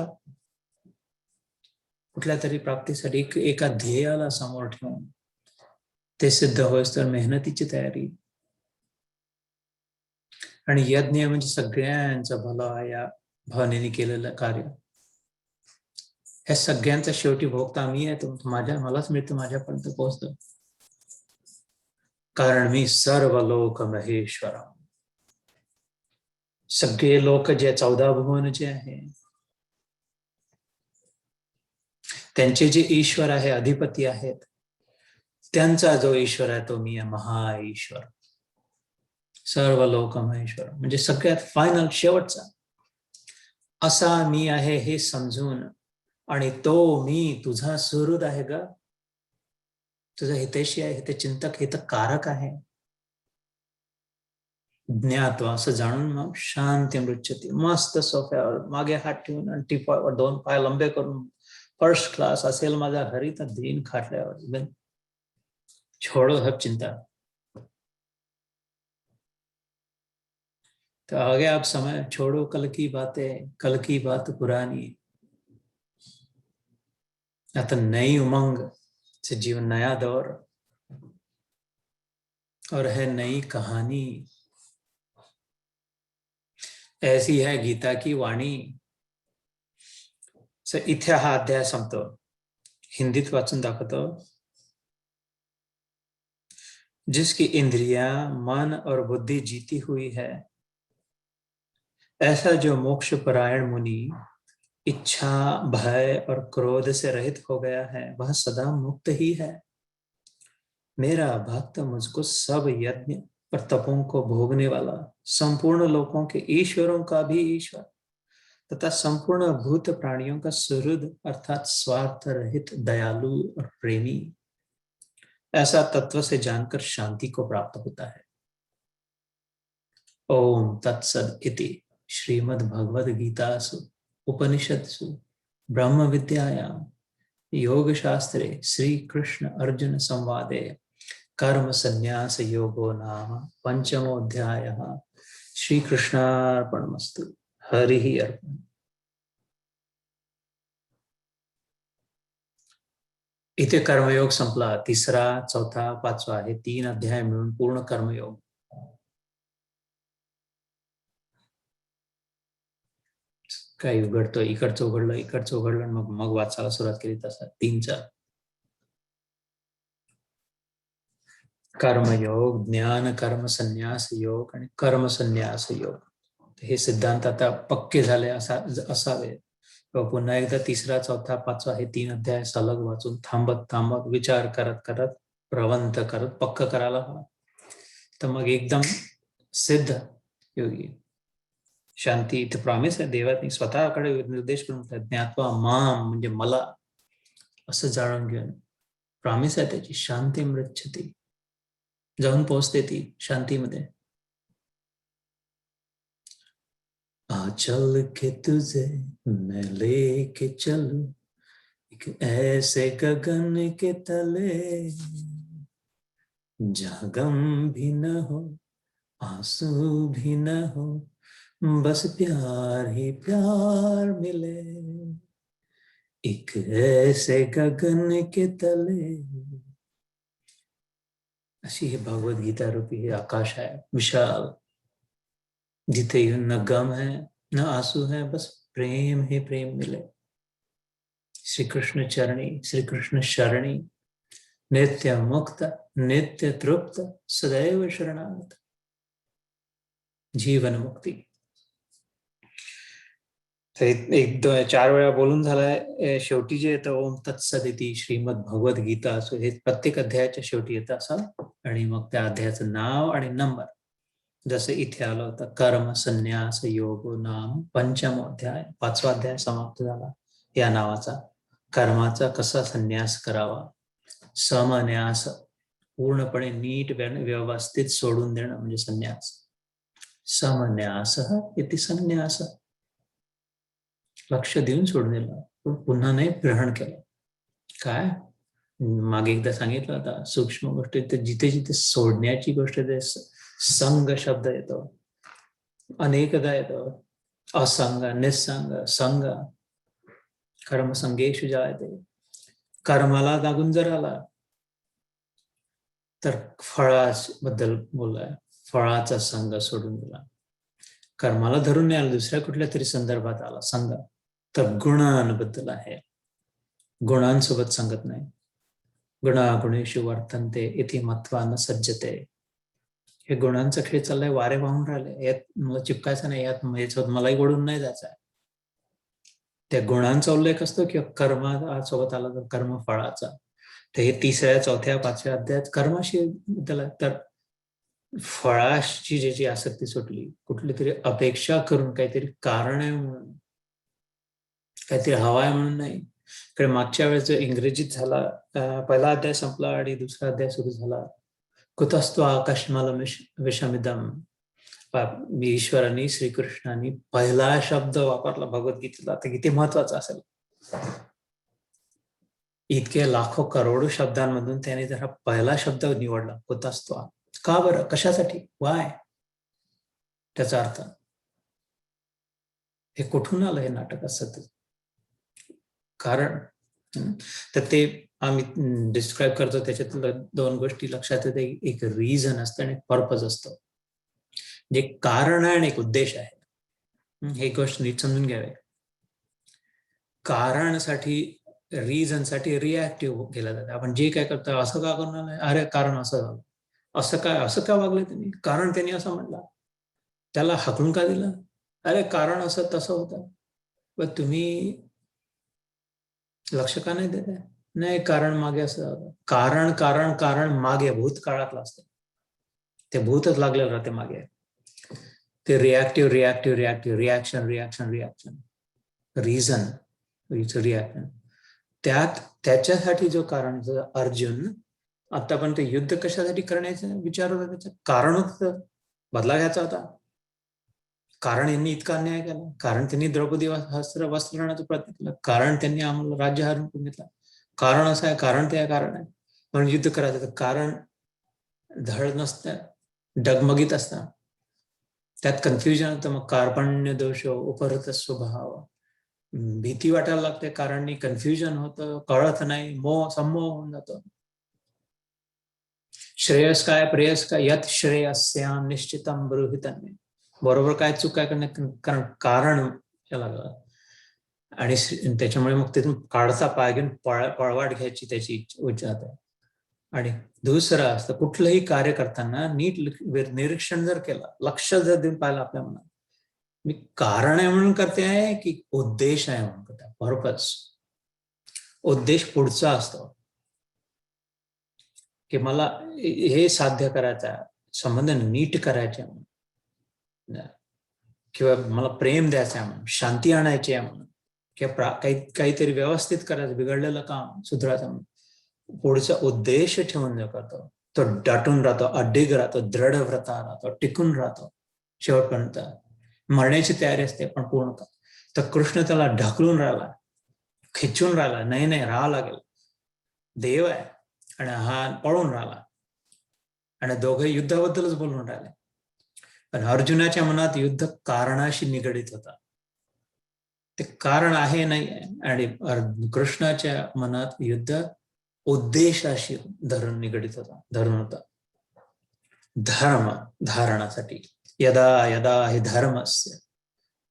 S1: कुठल्या तरी प्राप्तीसाठी एका ध्येयाला समोर ठेवून ते सिद्ध होईस तर मेहनतीची तयारी. आणि यज्ञ म्हणजे सगळ्यांचं भलं या भावनेने केलेलं कार्य. ह्या सगळ्यांचा शेवटी भोगता मी आहे, तो मलाच मिळतं, माझ्यापर्यंत पोहोचतो, कारण मी सर्व लोक महेश्वर. सगळे लोक जे 14 भुवन जे आहे, त्यांचे जे ईश्वर आहे, अधिपती आहेत, त्यांचा जो ईश्वर आहे तो मी आहे, महा ईश्वर. सर्व लोक महेश्वर म्हणजे सगळ्यात फायनल, शेवटचा असा मी आहे हे समजून, आणि तो मी तुझा सुहृद आहे ग, तुझा हितैषी आहे, हितचिंतक, हितकारक आहे. ज्ञात्वा, असं जाणून मग शांती मृच्छती, मस्त सोफ्यावर मागे हात ठेवून आणि टिपावर 2 पाय लंबे करून, फर्स्ट क्लास असेल माझा हरी तर दिन खाटल्यावर, छोड़ो सब चिंता. तो आगे आप समय छोड़ो कल की बातें, कल की बात पुरानी, आता नई उमंग से जीवन, नया दौर, और है नई कहानी. ऐसी है गीता की वाणी. इथे हा अध्याय संपतो. हिंदीत वाचून दाखवतो. जिसकी इंद्रियां, मन और बुद्धि जीती हुई है, ऐसा जो मोक्ष परायण मुनि इच्छा, भय और क्रोध से रहित हो गया है, वह सदा मुक्त ही है. मेरा भक्त मुझको सब यज्ञ और तपों को भोगने वाला, संपूर्ण लोकों के ईश्वरों का भी ईश्वर तथा संपूर्ण भूत प्राणियों का सुहृद अर्थात स्वार्थ रहित, दयालु और प्रेमी, ऐसा तत्व से जानकर शांति को प्राप्त होता है. ओम तत्सद इति श्रीमद् भगवद गीतासु उपनिषत्सु ब्रह्म विद्यायां योग शास्त्रे श्री कृष्ण अर्जुन संवादे कर्म संन्यास योगो नाम पंचमोऽध्यायः. श्री कृष्णार्पणमस्तु. हरि अर्पण. इथे कर्मयोग संपला. 3रा, 4था, 5वा हे 3 अध्याय मिळून पूर्ण कर्मयोग. काही उघडतो, इकडचं उघडलं, मग वाचायला सुरुवात केली. तसा 3चा कर्मयोग, ज्ञान कर्म संन्यास योग आणि कर्म संन्यास योग, हे सिद्धांत आता पक्के झाले असावे. पुन्हा एकदा 3रा, 4था, 5वा हे 3 अध्याय सलग वाचून थांबत थांबत विचार करत करत प्रवंत करत पक्क करायला हवा. तर मग एकदम सिद्ध योगी. शांती इथे प्रॉमिस आहे देवाने स्वतःकडे निर्देश करून ज्ञात्वा माम म्हणजे मला असं जाणून घेऊन प्रॉमिस आहे त्याची. शांती मृच्छती, जाऊन पोहोचते ती शांतीमध्ये. चल के तुझे मैं लेके चलूं एक ऐसे गगन के तले जहां गम भी न हो आंसू भी न हो बस प्यार ही प्यार मिले एक ऐसे गगन के तले. अशी ही भगवद्गीता रूपी हे आकाश आहे विशाल, जिथे न गम है न आंसू है, बस प्रेम ही प्रेम मिले. श्री कृष्ण चरणी, श्री कृष्ण शरणी, नित्य मुक्त नित्य तृप्त सदैव शरणागत, जीवन मुक्ती. एक 4 वेळा बोलून झालाय. शेवटी जे येतं ओम तत्सदिती श्रीमद भगवद्गीता असो, हे प्रत्येक अध्यायाच्या शेवटी येतं असं. आणि मग त्या अध्यायाचं नाव आणि नंबर, जसं इथे आलं होतं कर्म संन्यास योगो नाम 5वा अध्याय, 5वा अध्याय समाप्त झाला या नावाचा. कर्माचा कसा संन्यास करावा, समन्यास पूर्णपणे नीट व्यवस्थित सोडून देणं म्हणजे संन्यास. समन्यास इति संन्यास, लक्ष देऊन सोडून दिलं, पुन्हा नाही ग्रहण केलं. काय मागे एकदा सांगितलं होता, सूक्ष्म गोष्टी जिथे जिथे सोडण्याची गोष्ट ते संग शब्द येतो, अनेकदा येतो. असंग, निसंग, संग, कर्म संगेशु जायते. कर्माला लागून जर आला तर फळाबद्दल बोललाय, फळाचा संग सोडून दिला. कर्माला धरून नाही आला, दुसऱ्या कुठल्या तरी संदर्भात आला संग, तर गुणांबद्दल आहे. गुणांसोबत संगत नाही. गुणागुणेषु वर्तन्ते इति मत्वा न सज्जते. हे गुणांचा खेळ चाललाय, वारे वाहून राहिले, यात मला चिपकायचं नाही, याच्यात मलाही ओढून नाही जायचं आहे. त्या गुणांचा उल्लेख असतो किंवा कर्मा सोबत आला तर कर्म फळाचा. तर हे 3ऱ्या, 4थ्या, 5व्या अध्यायात कर्माशी त्याला, तर फळाची ज्याची आसक्ती सुटली, कुठली तरी अपेक्षा करून, काहीतरी कारण आहे म्हणून, काहीतरी हवा आहे म्हणून नाही. कारण मागच्या वेळेस जो इंग्रजीत झाला, पहिला अध्याय संपला आणि दुसरा अध्याय सुरू झाला. कुतस्त्व आकाशमाल विषमिदम. ईश्वरांनी, श्रीकृष्णांनी पहिला शब्द वापरला भगवद्गीतेला, तर किती महत्वाचा असेल. इतके लाखो करोडो शब्दांमधून त्याने जरा पहिला शब्द निवडला, कुतस्त्व. का बरं, कशासाठी, वाय, त्याचा अर्थ. हे कुठून आलं हे नाटक असं, कारण. तर ते आम्ही डिस्क्राईब करतो, त्याच्यातल्या 2 गोष्टी लक्षात येते. एक रिझन असतं आणि पर्पज असतं. जे कारण आहे आणि एक उद्देश आहे, हे गोष्ट नीट समजून घ्यावे. कारणसाठी, रिझनसाठी रिॲक्टिव्ह केलं जातं. आपण जे काय करतो, असं का करणार, अरे कारण असं झालं, असं का वागलं त्यांनी, कारण त्यांनी असं म्हटलं, त्याला हाकलून का दिलं, अरे कारण असं तसं होतं. पण तुम्ही लक्ष का नाही देत? नाही, कारण मागे असं, कारण कारण कारण मागे भूतकाळातलं असतं, ते भूतच लागलेलं राहते मागे. ते reactive reactive reactive, reaction reaction reaction, reason reaction. त्याच्यासाठी जो कारण, अर्जुन आतापर्यंत युद्ध कशासाठी करण्याचं विचार होता, त्याचं कारण होतं, बदला घ्यायचा होता. कारण यांनी इतका अन्याय केला, कारण त्यांनी द्रौपदी वस्त्रहरणाचा प्रयत्न केला, कारण त्यांनी आम्हाला राज्य हरून घेतला, कारण असं आहे, कारण ते कारण आहे, म्हणून युद्ध करायचं. तर कारण धड नसतं, डगमगीत असतं, त्यात कन्फ्युजन होतं. मग कार्पण्य दोष, उपहृत स्वभाव, भीती वाटायला लागते, कारण कन्फ्युजन होतं, कळत नाही, संमोह होऊन जातो. श्रेयस काय प्रेयस काय, यत श्रेयस्याम निश्चितम ब्रूहितन्मे. बरोबर काय चूक काय करणे, कारण लागलं. आणि त्याच्यामुळे मग तिथून काढता पाय घेऊन पळवाट घ्यायची त्याची इच्छा आहे. आणि दुसरं असतं, कुठलंही कार्य करताना नीट निरीक्षण जर केलं, लक्ष जर देऊन पाहिलं आपल्या मनात, मी कारण आहे म्हणून करते आहे की उद्देश आहे म्हणून करते, पर्पज. उद्देश पुढचा असतो की मला हे साध्य करायचं आहे, संबंध नीट करायचे म्हणून, किंवा मला प्रेम द्यायचं आहे म्हणून, शांती आणायची आहे म्हणून, किंवा काहीतरी व्यवस्थित करायचं, बिघडलेलं काम सुधारायचं म्हणून पुढचा उद्देश ठेवून जो करतो तो दाटून राहतो, अडिग राहतो, दृढ व्रता राहतो, टिकून राहतो शेवटपर्यंत. मरण्याची तयारी असते पण पूर्ण. तर कृष्ण त्याला ढकलून राहिला, खिचून राहिला, नाही नाही राहावं लागेल, देव आहे, आणि हा पळून राहिला, आणि दोघे युद्धाबद्दलच बोलून राहिले. पण अर्जुनाच्या मनात युद्ध कारणाशी निगडीत होता, ते कारण आहे नाही आहे. आणि कृष्णाच्या मनात युद्ध उद्देशाशी निगडीत होता. धर्म धारणासाठी. यदा यदा हे धर्मस्य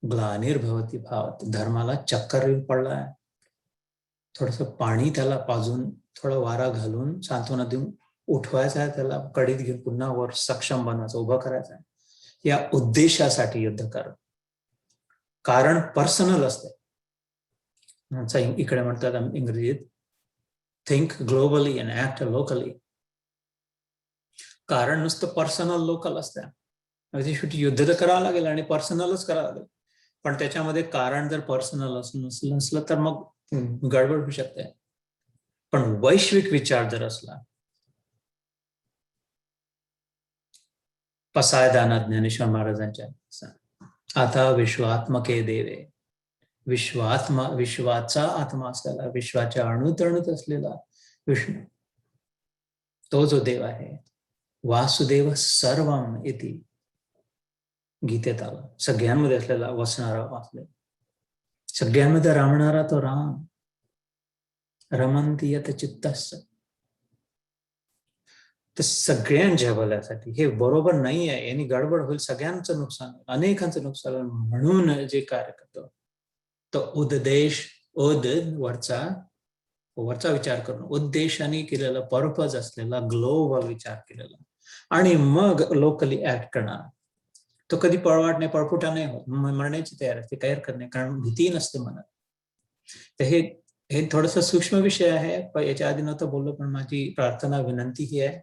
S1: ग्लानिर्भवती भावात, धर्माला चक्कर पडलाय, थोडस पाणी त्याला पाजून, थोडा वारा घालून, सांत्वना देऊन उठवायचा आहे, त्याला कडीत घेऊन पुन्हा वर सक्षम बनवायचं, उभं करायचं आहे. या उद्देशासाठी युद्ध कर. कारण पर्सनल असते. इकडे म्हणतात इंग्रजीत think globally and act locally. कारण नुसतं पर्सनल लोकल असतं, शेवटी युद्ध तर करावं लागेल आणि पर्सनलच करावं लागेल. पण त्याच्यामध्ये कारण जर पर्सनल नसलं तर मग गडबड होऊ शकते. पण वैश्विक विचार जर असला, पसायदाना ज्ञानेश्वर महाराजांच्या, आता विश्वात्मके देवे, विश्वाचा आत्मा असलेला, विश्वाच्या अणुतणूत असलेला विष्णू, तो जो देव आहे, वासुदेव सर्वम इति गीतेत आला. सगळ्यांमध्ये असलेला, वसणारा, वासुदेव, सगळ्यांमध्ये रामणारा तो राम. रमंती यत चित्तस्य. तर सगळ्यांच्या भल्यासाठी हे बरोबर नाही आहे, यांनी गडबड होईल, सगळ्यांचं नुकसान, अनेकांचं नुकसान. म्हणून जे कार्य करतो तो उद्देश, वरचा विचार करून, उद्देशाने केलेला, पर्पज असलेला, ग्लोबल विचार केलेला, आणि मग लोकली ऍक्ट करणार. तो कधी पळवाट नाही, पळपुटा नाही होत, मरण्याची तयारी असते, काही हरकत नाही, कारण भीती नसते मनात. तर हे थोडस सूक्ष्म विषय आहे, पण याच्या आधी नव्हतं बोललो. पण माझी प्रार्थना, विनंती ही आहे,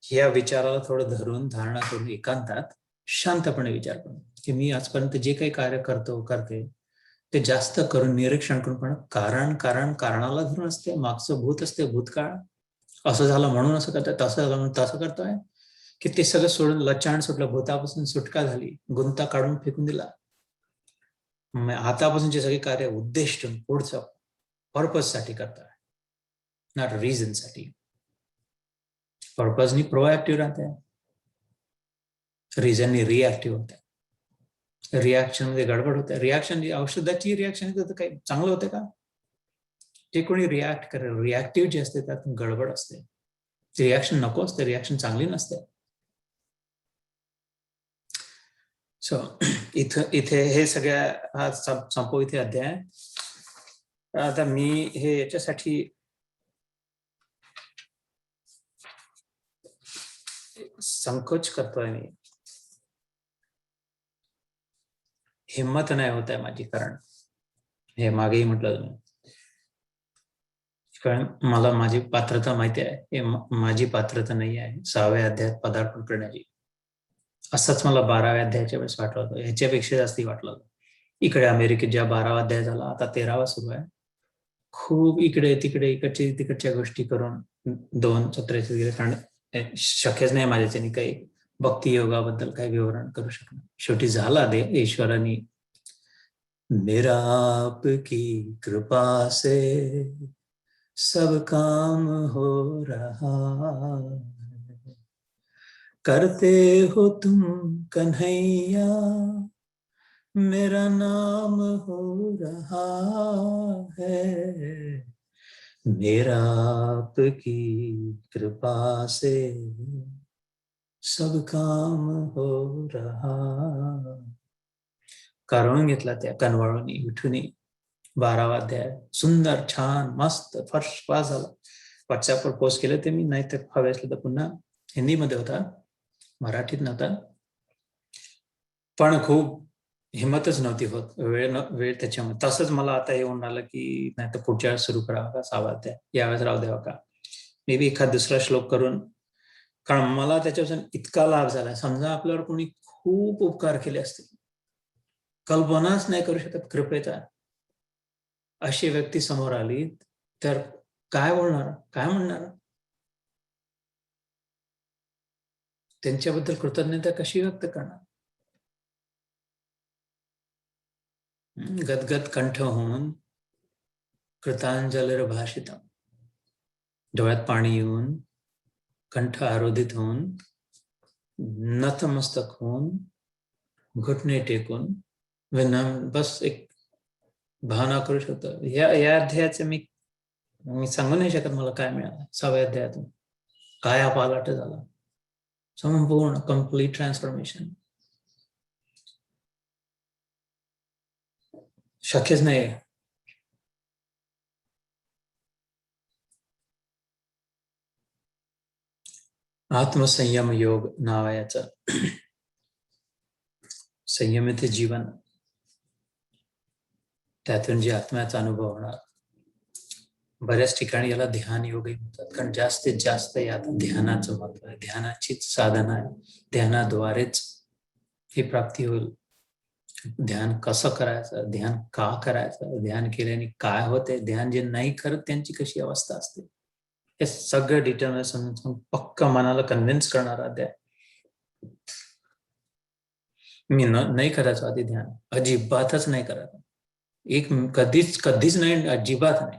S1: या विचाराला थोडं धरून, धारणा करून, एकांतात शांतपणे विचार करून, की मी आजपर्यंत जे काही कार्य करते ते जास्त करून निरीक्षण करून, पण कारणाला धरून असते, मागचं भूत असते, भूतकाळ, असं झालं म्हणून असं करतोय, तसं झालं म्हणून तसं करतोय, की ते सगळं सोडून लचाण सुटलं, भूतापासून सुटका झाली, गुंता काढून फेकून दिला. आतापासूनचे सगळे कार्य उद्देश ठेवून, पुढचं पर्पज साठी करताय, नॉट रिझन साठी. पर्पजनी प्रोएक्टिव्ह राहते, रिझननी रिएक्टिव्ह होते. रिॲक्शन मध्ये गडबड होते. रिॲक्शन, औषधाची रिॲक्शन तर काही चांगलं होते का? जे कोणी रिॲक्ट करेल, रिॲक्टिव्ह जे असते त्यात गडबड असते. रिॲक्शन नको असते, रिॲक्शन चांगली नसते. सो इथे हे सगळ्या, हा संपव इथे अध्याय. आता मी हे याच्यासाठी संकोच करतोय, मी हिम्मत नाही होत आहे माझी, कारण हे मागेही म्हटलं तुम्ही, कारण मला माझी पात्रता माहिती आहे, हे माझी पात्रता नाही आहे 6व्या अध्यायात पदार्पण करण्याची. असंच मला 12व्या अध्यायाच्या वेळेस वाटलं होतं, ह्याच्यापेक्षा जास्ती वाटलं होतं. इकडे अमेरिकेत ज्या 12वा अध्याय झाला, आता 13वा सुरू आहे. खूप इकडे तिकडे, इकडचे तिकडच्या गोष्टी करून 2 सत्राचे गेले, कारण शक्यच नाही माझ्याच्याने काही भक्ती योगाबद्दल काही विवरण करू शकणं. शेवटी झाला दे ईश्वराने, मेरा आपकी कृपा से सब काम हो रहा है, करते हो तुम कन्हैया, मेरा नाम हो रहा है, मेरा आपकी कृपा से सब काम हो रहा. करून घेतला त्या कनवाळूनी, विठूनी. 12वा अध्याय सुंदर, छान, मस्त, फर्स्ट क्लास झाला. व्हॉट्सअपवर पोस्ट केलं ते मी, नाहीतर हवे असलं तर पुन्हा हिंदीमध्ये होता, मराठीत नव्हता. पण खूप हिंमतच नव्हती होत. वेळ त्याच्यामध्ये तसंच मला आता येऊन राहिलं की नाही तर पुढच्या वेळेस सुरू करावं का सावाध्याय, यावेळेस राहू द्यावा का, मे बी एखाद दुसरा श्लोक करून. कारण मला त्याच्यापासून इतका लाभ झाला. समजा आपल्यावर कोणी खूप उपकार केले असतील, कल्पनाच नाही करू शकत कृपेचा, अशी व्यक्ती समोर आली तर काय बोलणार, काय म्हणणार, त्यांच्याबद्दल कृतज्ञता कशी व्यक्त करणार. गदगद कंठ होऊन कृतांजलीर भाषित, डोळ्यात पाणी येऊन, कंठ आरोधित होऊन, नतमस्तक होऊन, घुटणे टेकून बस एक भावना करू शकतो. या अध्यायाचे मी सांगू नाही शकत मला काय मिळालं 6व्या अध्यायातून. काय पालाट झाला, संपूर्ण कम्प्लीट ट्रान्सफॉर्मेशन. शक्यच नाही. आत्मसंयम योग नाव आहे याचं. संयमित जीवन, त्यातून जे आत्म्याचा अनुभव होणार. बऱ्याच ठिकाणी याला ध्यान योगही म्हणतात, कारण जास्तीत जास्त यात ध्यानाचं महत्व आहे. ध्यानाचीच साधना आहे, ध्यानाद्वारेच ही प्राप्ती होईल. ध्यान कसं करायचं, ध्यान का करायचं, ध्यान केल्याने काय होते, ध्यान जे नाही करत त्यांची कशी अवस्था असते, हे सगळं डिटेल समजून पक्का मनाला कन्व्हिन्स करणारा अध्याय. मी नाही करायचो आधी ध्यान, अजिबातच नाही करायचं. कधीच नाही, अजिबात नाही.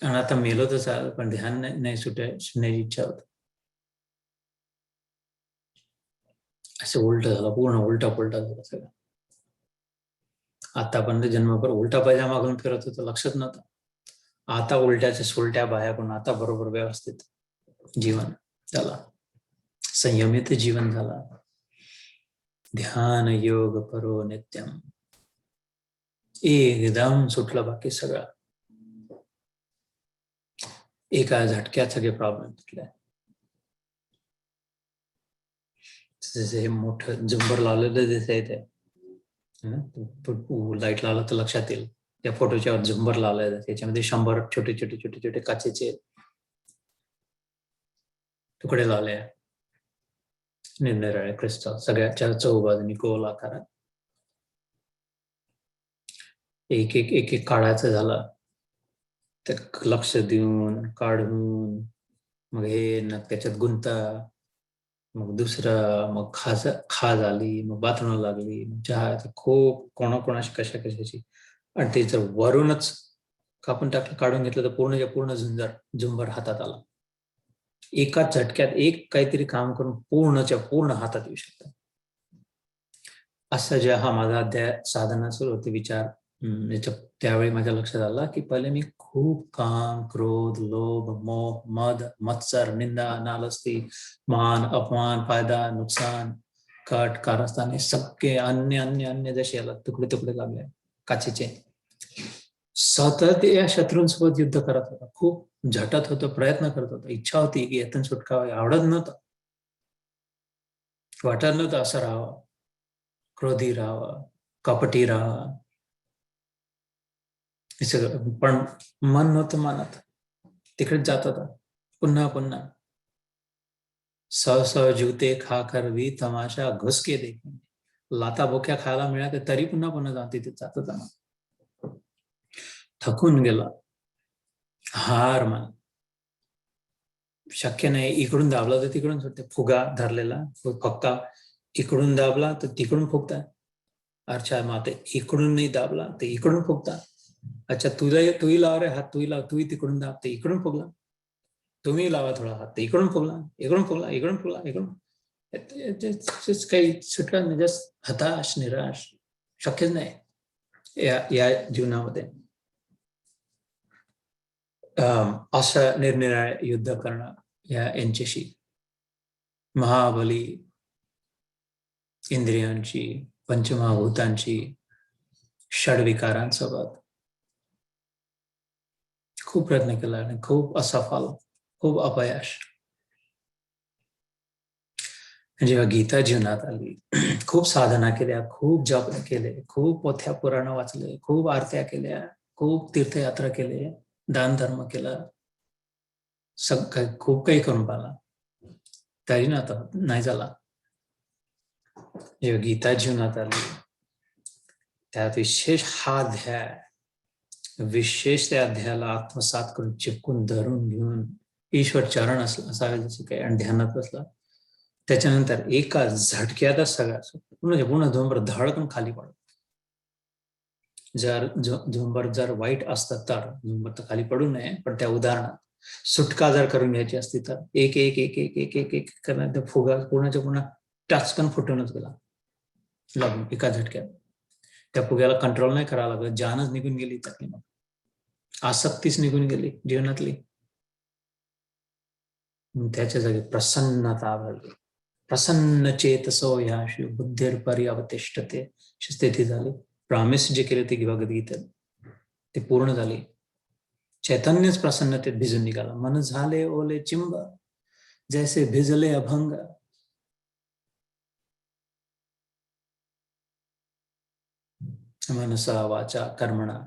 S1: आणि आता मेलो तर चालेल, पण ध्यान नाही सुटण्याची इच्छा होती. असं उलट झालं, पूर्ण उलटा पुलटा झाला सगळं. आतापर्यंत जन्मभर उलटा पायजामा घालून फिरत होतं, लक्षात नव्हतं. आता उलट्याच्या सुलट्या बाया करून आता बरोबर व्यवस्थित जीवन झाला, संयमित जीवन झाला. ध्यान योग परो नित्यम, एकदम सुटलं बाकी सगळं. एका झटक्यात सगळे प्रॉब्लेम सुटले. जसे मोठं झुंबर लावलेलं दिसतंय ते, लाईट लावलं तर लक्षात येईल. त्या फोटोच्या वर झुंबर लावलाय, त्याच्यामध्ये 100 छोटे छोटे छोटे छोटे काचेचे तुकडे लावले, निरनिराळे क्रिस्टल, सगळ्याच्या चौबाजूनी गोल आकारात. एक एक एक एक काढायचं झालं तर लक्ष देऊन काढून, मग हे न त्याच्यात गुंता, मग दुसरं, मग खाज आली, मग बाथरूम लागली, चहा, खूप कोणाकोणाशी कशाची. आणि ते जर वरूनच कापून टाकलं, काढून घेतलं तर पूर्णच्या पूर्ण झुंबर हातात आला. एका झटक्यात एक काहीतरी काम करून पूर्णच्या पूर्ण हातात येऊ शकतं. असं जे हा माझा अध्याय साधना सुरू होते, विचार त्यावेळी माझ्या लक्षात आला की पहिले मी खूप काम, क्रोध, लोभ, मोह, मद, मत्सर, निंदा, नालस्ती, मान, अपमान, फायदा, नुकसान, कट, कारस्थान, हे सगळे अन्य अन्य अन्य जसे याला तुकडे तुकडे लागले काचेचे, सतत या शत्रूंसोबत युद्ध करत होता. खूप झटत होतो, प्रयत्न करत होता. इच्छा होती की यातून सुटका व्हावी, आवडत नव्हतं, वाटत नव्हतं असं राहावं, क्रोधी राहावं, कपटी राहावं, हे सगळं. पण मन नव्हतं मानत, तिकडेच जात होता पुन्हा पुन्हा. सह जूते खाकर भी तमाशा घुस के देखेंगे, लाता बोक्या खायला मिळाले तरी पुन्हा पुन्हा जाऊन तिथे जात होता. थकून गेला, हार मान, शक्य नाही. इकडून दाबला तर तिकडून सुटते, फुगा धरलेला फक्का, इकडून दाबला तर तिकडून फुगता. अच्छा, मग आता इकडून नाही दाबला तर इकडून फुगता. अच्छा, तूही लाव रे हात, तूही लाव, तूही तिकडून दाब तर इकडून फुगला, तुम्ही लावा थोडा हात तर इकडून फुगला, इकडून फुगला, इकडून फुगला, इकडून. काही सुटका नाही, जस्ट हताश, निराश, शक्यच नाही या जीवनामध्ये. असं निरनिराळे युद्ध करणं यांच्याशी, महाबली इंद्रियांची, पंचमहाभूतांची, षडविकारांसोबत खूप प्रयत्न केला आणि खूप असफल, खूप अपयश. जेव्हा गीता जीवनात आली, खूप साधना केल्या, खूप जप केले, खूप पोथ्या पुराण वाचले, खूप आरत्या केल्या, खूप तीर्थयात्रा केले, दान धर्म केला, खूप काही करून पाहिला, तरी नाही झाला. जेव्हा गीता जीवनात आली, त्यात विशेष हा अध्याय, विशेष त्या अध्यायाला आत्मसात करून चिपकून धरून घेऊन ईश्वर चरण असावे जसे काही, आणि ध्यानात बसला. त्याच्यानंतर एका झटक्यातच सगळ्या पुन्हा झोंबर धडकन खाली पडत. जर झोंबर जर वाईट असतं तर झोंबर तर खाली पडू नये, पण त्या उदाहरणात सुटका जर करून घ्यायची असती तर एक एक एक एक एक एक एक करण्यात फुगा पूर्णाच्या पूर्ण टाचकन फुटूनच गेला लागून एका झटक्यात. त्या फुग्याला कंट्रोल नाही करावं लागलं, जानच निघून गेली, त्यातली मग आसक्तीच निघून गेली जीवनातली. त्याच्या जागी प्रसन्नता भरली. प्रसन्न चेतसो ह्याशी बुद्धीर्परी अवतिष्ठते स्थिती झाली. प्रॉमिस जे केले ते भगवद्गीतेत ते पूर्ण झाले. चैतन्यच प्रसन्नतेत भिजून निघाला. मन झाले ओले चिंब, जैसे भिजले अभंग. मनसा वाचा कर्मणा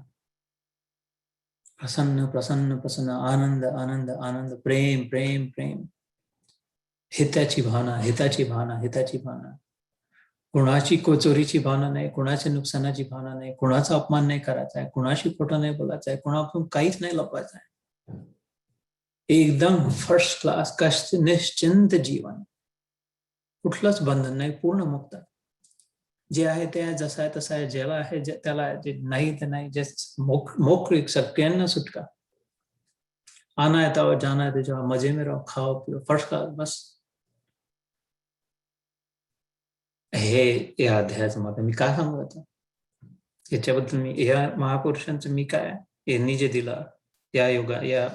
S1: प्रसन्न प्रसन्न प्रसन्न, आनंद आनंद आनंद, प्रेम प्रेम प्रेम, हिताची भावना हिताची भावना हिताची भावना. कुणाची कोचोरीची भावना नाही, कुणाच्या नुकसानाची भावना नाही, कुणाचा अपमान नाही करायचा आहे, कुणाशी खोटं नाही बोलायचं आहे, कुणापासून काहीच नाही लपवायचं आहे. एकदम फर्स्ट क्लास कष्ट निश्चिंत जीवन, कुठलंच बंधन नाही, पूर्ण मुक्त. जे आहे ते आहे, जसं आहे तसं आहे, ज्याला आहे त्याला आहे, जे नाही ते नाही, जे मोकळीक सगळ्यांना सुटका. आना है तो जाना है तो जाओ, मजे में रहो, खाओ पिओ, फर्स्ट क्लास, बस. हे या अध्यायाचं मत. मी काय सांगू आता याच्याबद्दल? मी या महापुरुषांचं मी काय, यांनी जे दिलं या योगा या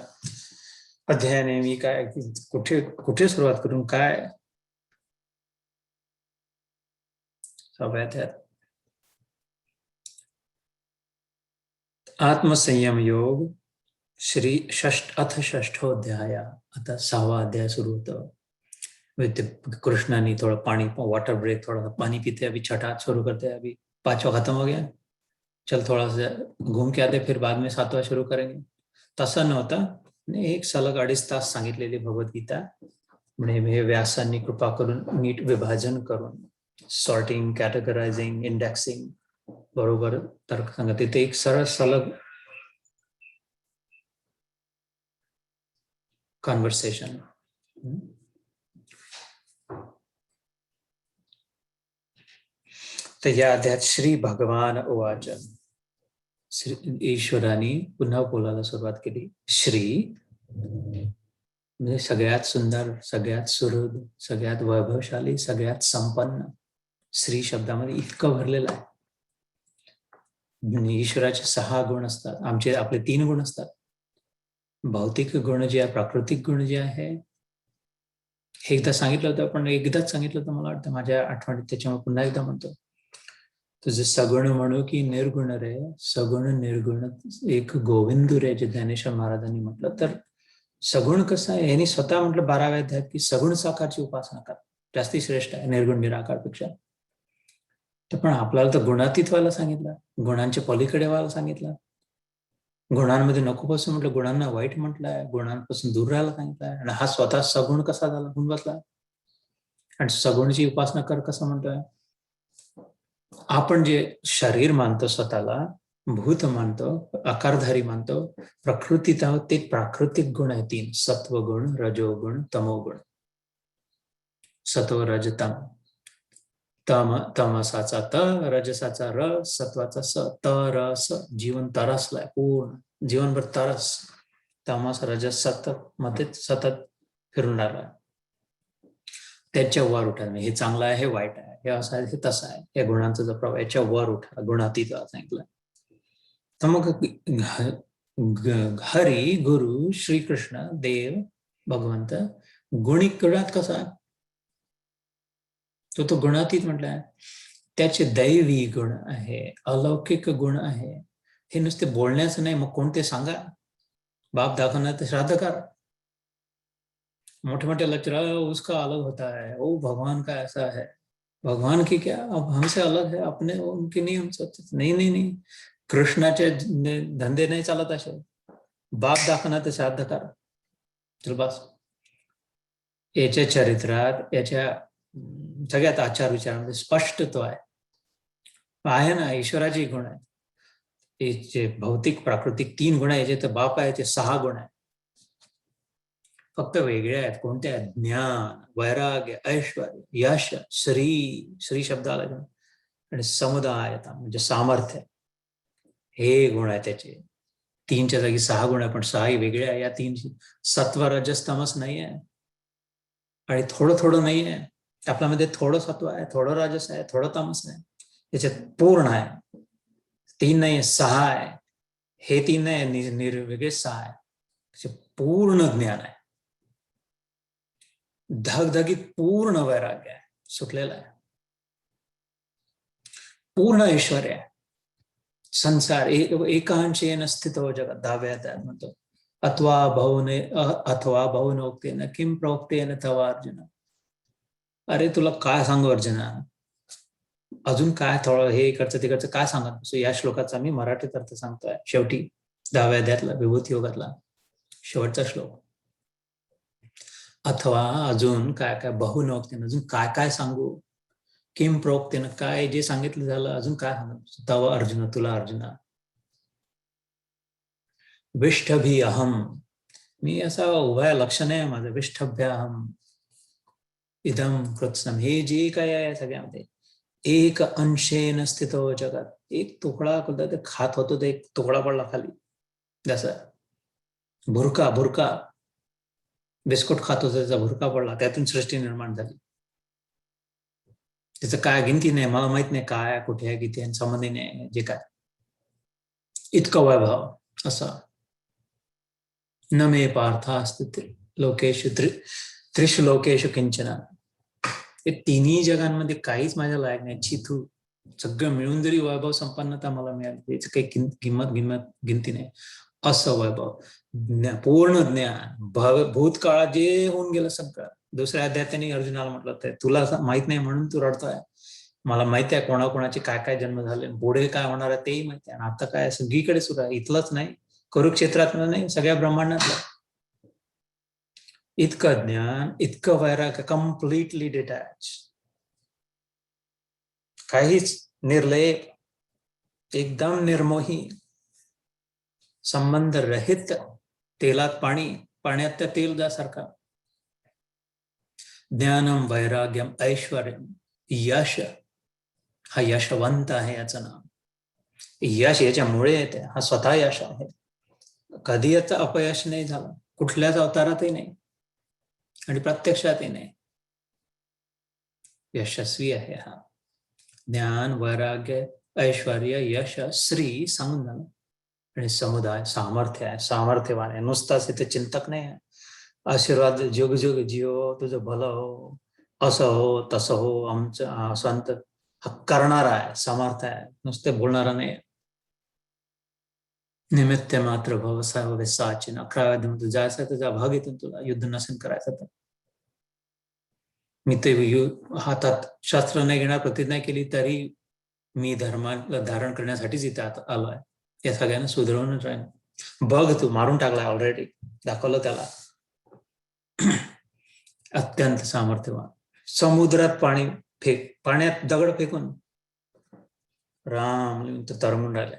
S1: अध्यायाने, मी काय कुठे कुठे सुरुवात करून काय त्यात. आत्मसंयम योग श्री अथ षष्ठोध्याय. आता 6वा अध्याय सुरू होतं. कृष्णानी थोड़ा पानी, वाटर ब्रेक, थोड़ा पानी पीते, अभी छठा शुरू करते हैं, अभी 5वां खत्म हो गया, चल थोड़ा सा घूम के आते, फिर बाद में 7वां शुरू करेंगे. तसं नव्हतं. एक सलग 2.5 तास सांगितलेली भगवद्गीता. म्हणजे व्यासांनी कृपा करून नीट विभाजन करून सॉर्टिंग, कॅटेगरायझिंग, इंडेक्सिंग बरोबर तर्क सांगत. तिथे एक सरळ सलग कॉन्व्हर्सेशन. तर या अध्यायात श्री भगवान उवाच. ईश्वराने पुन्हा बोलायला सुरुवात केली. श्री म्हणजे सगळ्यात सुंदर, सगळ्यात सुहृद, सगळ्यात वैभवशाली, सगळ्यात संपन्न. श्री शब्दामध्ये इतकं भरलेलं आहे. ईश्वराचे 6 गुण असतात, आपले 3 गुण असतात. भौतिक गुण जे आहे, प्राकृतिक गुण जे आहे, हे एकदा सांगितलं होतं, पण एकदाच सांगितलं होतं मला वाटतं माझ्या आठवणीत, त्याच्यामुळे पुन्हा एकदा म्हणतो. तुझे सगुण म्हणू की निर्गुण रे, सगुण निर्गुण एक गोविंद रे, जे ज्ञानेश्वर महाराजांनी म्हटलं. तर सगुण कसं आहे, यांनी स्वतः म्हटलं 12व्या अध्यायात की सगुण साकारची उपासना कर, जास्ती श्रेष्ठ आहे निर्गुण निराकारपेक्षा. तर पण आपल्याला तर गुणातीत व्हायला सांगितलं, गुणांच्या पलीकडे व्हायला सांगितलं. गुणांमध्ये नको बसून म्हटलं, गुणांना वाईट म्हटलंय, गुणांपासून दूर राहायला सांगितलंय. आणि हा स्वतः सगुण कसा झाला, होऊन बसला. आणि सगुणची उपासना कर कसं म्हणतोय. आपण जे शरीर मानतो, स्वतःला भूत मानतो, आकारधारी मानतो, प्रकृतीत आहोत, ते प्राकृतिक गुण आहे 3. सत्वगुण, रजोगुण, तमोगुण. सत्व रज तम. तमसाचा त, रजसाचा र, सत्वाचा स. तरस, जीवन तरसलाय पूर्ण, जीवनभर तरस. तमस रजस सतत मध्ये सतत फिरून राहिला. त्याच्या वर उठा, हे चांगलं आहे, हे वाईट आहे, हे असं आहे, हे तसं आहे. या गुणांचा जो प्रभाव, याच्या वर उठा, गुणातीत सांगितलं. तर मग हरी, गुरु, श्रीकृष्ण, देव, भगवंत गुणात कसा, तो गुणातीत म्हटलाय. त्याचे दैवी गुण आहे, अलौकिक गुण आहे. हे नुसते बोलण्याचं नाही, मग कोणते सांगा. बाप दाखवणार तर श्राद्ध कर. मोटे मोटे लेक्चर, उसका अलग होता है, ओ भगवान का ऐसा है, भगवान की क्या, अब हमसे अलग है, अपने उनकी नाही हम सोचते, नाही नाही नाही, कृष्णाचे धंदे नाही चालत असे, बाप दाखवणार तर श्राद्ध करा, चल बस. याच्या चरित्रात, याच्या सगळ्यात आचार विचारामध्ये स्पष्ट तो आहे ना, ईश्वराचे गुण आहेत. हे जे भौतिक प्राकृतिक 3 गुण आहे, याचे तर बाप आहे, ते 6 गुण आहे, फक्त वेगळे आहेत. कोणते आहेत? ज्ञान, वैराग्य, ऐश्वर्य, यश, श्री, श्री शब्द आला आणि समुदायता म्हणजे सामर्थ्य, हे गुण आहे त्याचे. 3च्या जागी 6 गुण आहे, पण 6ही वेगळे आहे. या 3 सत्व रजस तमस नाही आहे, आणि थोडं थोडं नाही आहे. आपल्यामध्ये थोडं सत्व आहे, थोडं राजस आहे, थोडं तामस आहे, त्याच्यात पूर्ण आहे. 3 नाही, 6 आहे. हे 3 नाही, निर्वेगळे 6 आहे. पूर्ण ज्ञान आहे, धगधगीत पूर्ण वैराग्य आहे, सुटलेला आहे, पूर्ण ऐश्वर्य आहे. संसार एकांशेन स्थित हो जगत, 10व्या अध्यायात म्हणतो, अथवा बहुनोक्तेन किम प्रोक्तेन तव अर्जुन. अरे तुला काय सांगू अर्जुना, अजून काय थोडं हे इकडचं तिकडचं काय सांगत. या श्लोकाचा मी मराठीत अर्थ सांगतोय, शेवटी 10व्या अध्यायातला विभूती योगातला शेवटचा श्लोक. अथवा अजून काय काय, बहुनोक्तेन अजून काय काय सांगू, किम प्रोक्तेन काय जे सांगितलं झालं, अजून काय सांगत. तव अर्जुन, तुला अर्जुना. विष्ठभी अहम, मी असा उभा लक्षण आहे माझं. विष्ठभ्याहम इदम कृत्स्नम, हे जे काय आहे सगळ्यामध्ये एक अंशेन स्थित हो जगात. एक तुकडा ते खात होतो, ते एक तुकडा पडला खाली, जसं भुरका बिस्कुट खात होतो, त्याचा भुरका पडला, त्यातून सृष्टी निर्माण झाली. त्याचं काय गिनती नाही, मला माहित नाही काय कुठे आहे, किती आहे, संबंधी नाही, जे काय इतकं वैभव असं. न मे पार्थास्ति लोकेशु त्रिषु लोकेशु किंचन, हे 3ही जगांमध्ये काहीच माझ्या लायक नाही. छिथू, सगळं मिळून जरी वैभव संपन्नता मला मिळाली, त्याची काही किंमत गिनती नाही. असं वैभव, पूर्ण ज्ञान, भूतकाळात जे होऊन गेलं सगळं. दुसऱ्या अध्यायात त्यांनी अर्जुनाला म्हटलं, ते तुला माहित नाही म्हणून तू रडतोय, मला माहिती आहे कोणाकोणाचे काय काय जन्म झाले, पुढे काय होणार आहे तेही माहिती आहे, आणि आता काय सगळीकडे सुरू आहे. इथलंच नाही, कुरुक्षेत्रात नाही, सगळ्या ब्रह्मांडातलं. इतकं ज्ञान, इतकं वैराग्य, कम्प्लिटली डिटॅच, काहीच निर्लेप, एकदम निर्मोही, संबंध रहित, तेलात पाणी, पाण्यात त्या तेल सारखा. ज्ञानम, वैराग्यम, ऐश्वर्यम, यश, हा यशवंत आहे याचं नाव. यश याच्यामुळे येते, हा स्वतः यश आहे. कधी याचं अपयश नाही झालं, कुठल्याच अवतारातही नाही, आणि प्रत्यक्षातही नाही. यशस्वी आहे हा. ज्ञान, वैराग्य, ऐश्वर्य, यश, श्री सांगून झालं, आणि समुदाय, सामर्थ्य आहे, सामर्थ्यवान आहे. नुसताच इथे चिंतक नाही आहे. आशीर्वाद, जुग जुग जिओ, तुझं भलं हो, असं हो तसं हो, आमचं संत हा करणारा आहे, समर्थ आहे, नुसते बोलणारा नाही. निमित्त मात्र भव सर्व साचिन. 11व्या अध्यायात जायचं तर जा, भाग येतो तुला, युद्ध नसेल करायचं तर. मी ते हातात शस्त्र नाही घेणार प्रतिज्ञा केली तरी मी धर्माला धारण करण्यासाठीच इथे आलोय. या सगळ्यांना सुधारूनच राहील. बघ तू, मारून टाकलाय ऑलरेडी, दाखवलं त्याला. अत्यंत सामर्थ्यवान. समुद्रात पाण्यात दगड फेकून राम तरंगून राहिले,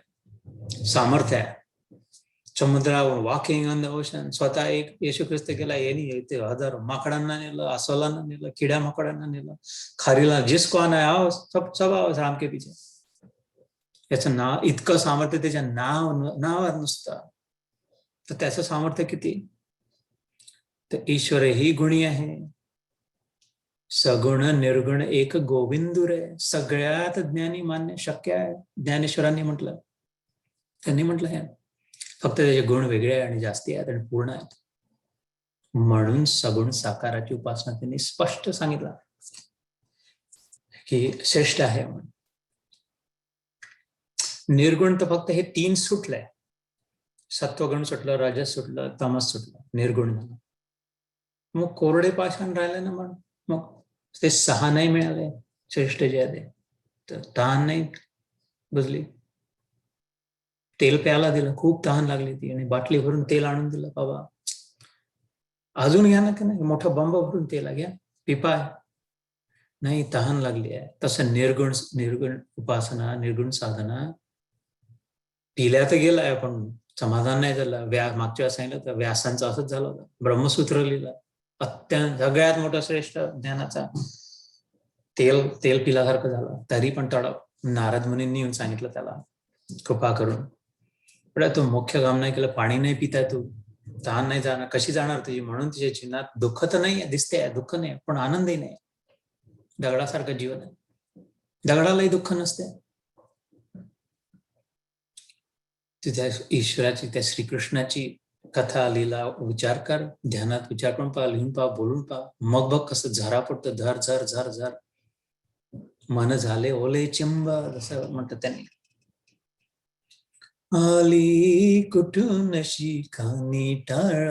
S1: सामर्थ्य आहे. समुद्रावर, वॉकिंग ऑन द ओशन, स्वतः एक येशू ख्रिस्त गेला, यांनी ते हजारो माकडांना नेलं, अस्वलांना नेलं, किड्या माकडांना नेलं, खारीला, जिसको आना है आओ, सब आओ राम के पीछे. याचं नाव, इतकं सामर्थ्य त्याच्या नावात नुसतं. तर त्याचं सामर्थ्य किती. तर ईश्वर ही गुणी आहे, सगुण निर्गुण एक गोविंदुर आहे. सगळ्यात ज्ञानी मान्य शक्य आहे, ज्ञानेश्वरांनी म्हटलं, त्यांनी म्हटलं हे. फक्त त्याचे गुण वेगळे आहे आणि जास्ती आहेत आणि पूर्ण आहेत. म्हणून सगुण साकाराची उपासना त्यांनी स्पष्ट सांगितलं की श्रेष्ठ आहे म्हणून. निर्गुण तर फक्त हे 3 सुटलंय, सत्वगुण सुटलं, रजस सुटलं, तमस सुटलं, निर्गुण झालं. मग कोरडे पाषाण राहिले ना, मग ते 6 नाही मिळाले श्रेष्ठ जे आहे तर तहान नाही बुजली. तेल प्यायला दिलं, खूप तहान लागली ती, आणि बाटली भरून तेल आणून दिलं. बाबा अजून घ्या ना, की नाही, मोठा बंब भरून तेल घ्या, पिपा नाही, तहान लागली आहे. तसं निर्गुण उपासना, निर्गुण साधना, पिल्या तर गेलाय पण समाधान नाही झालं. मागच्या वेळेस सांगितलं तर व्यासांचं असंच झालं होतं. ब्रह्मसूत्र लिहिलं, अत्यंत सगळ्यात मोठं श्रेष्ठ ज्ञानाचा, तेल पिल्यासारखं झालं, तरी पण नारद मुनींनी येऊन सांगितलं त्याला कृपा करून, तू मुख्य काम नाही केलं, पाणी नाही पिताय तू, तहान नाही जाणार, कशी जाणार तुझी? म्हणून तिच्या चिन्हात दुःख तर नाही दिसते, दुःख नाही, पण आनंदही नाही. दगडासारखं जीवन आहे, दगडालाही दुःख नसते. त्या ईश्वराची, त्या श्रीकृष्णाची कथा लीला विचार कर, ध्यानात विचार करून पहा, लिहून पहा, बोलून पहा, मग बघ कसं झरा पडतं, झर झर झर झर, मन झाले ओले चिंब, असं म्हणतात त्यांनी. आली कुठून शिखानी टाळ,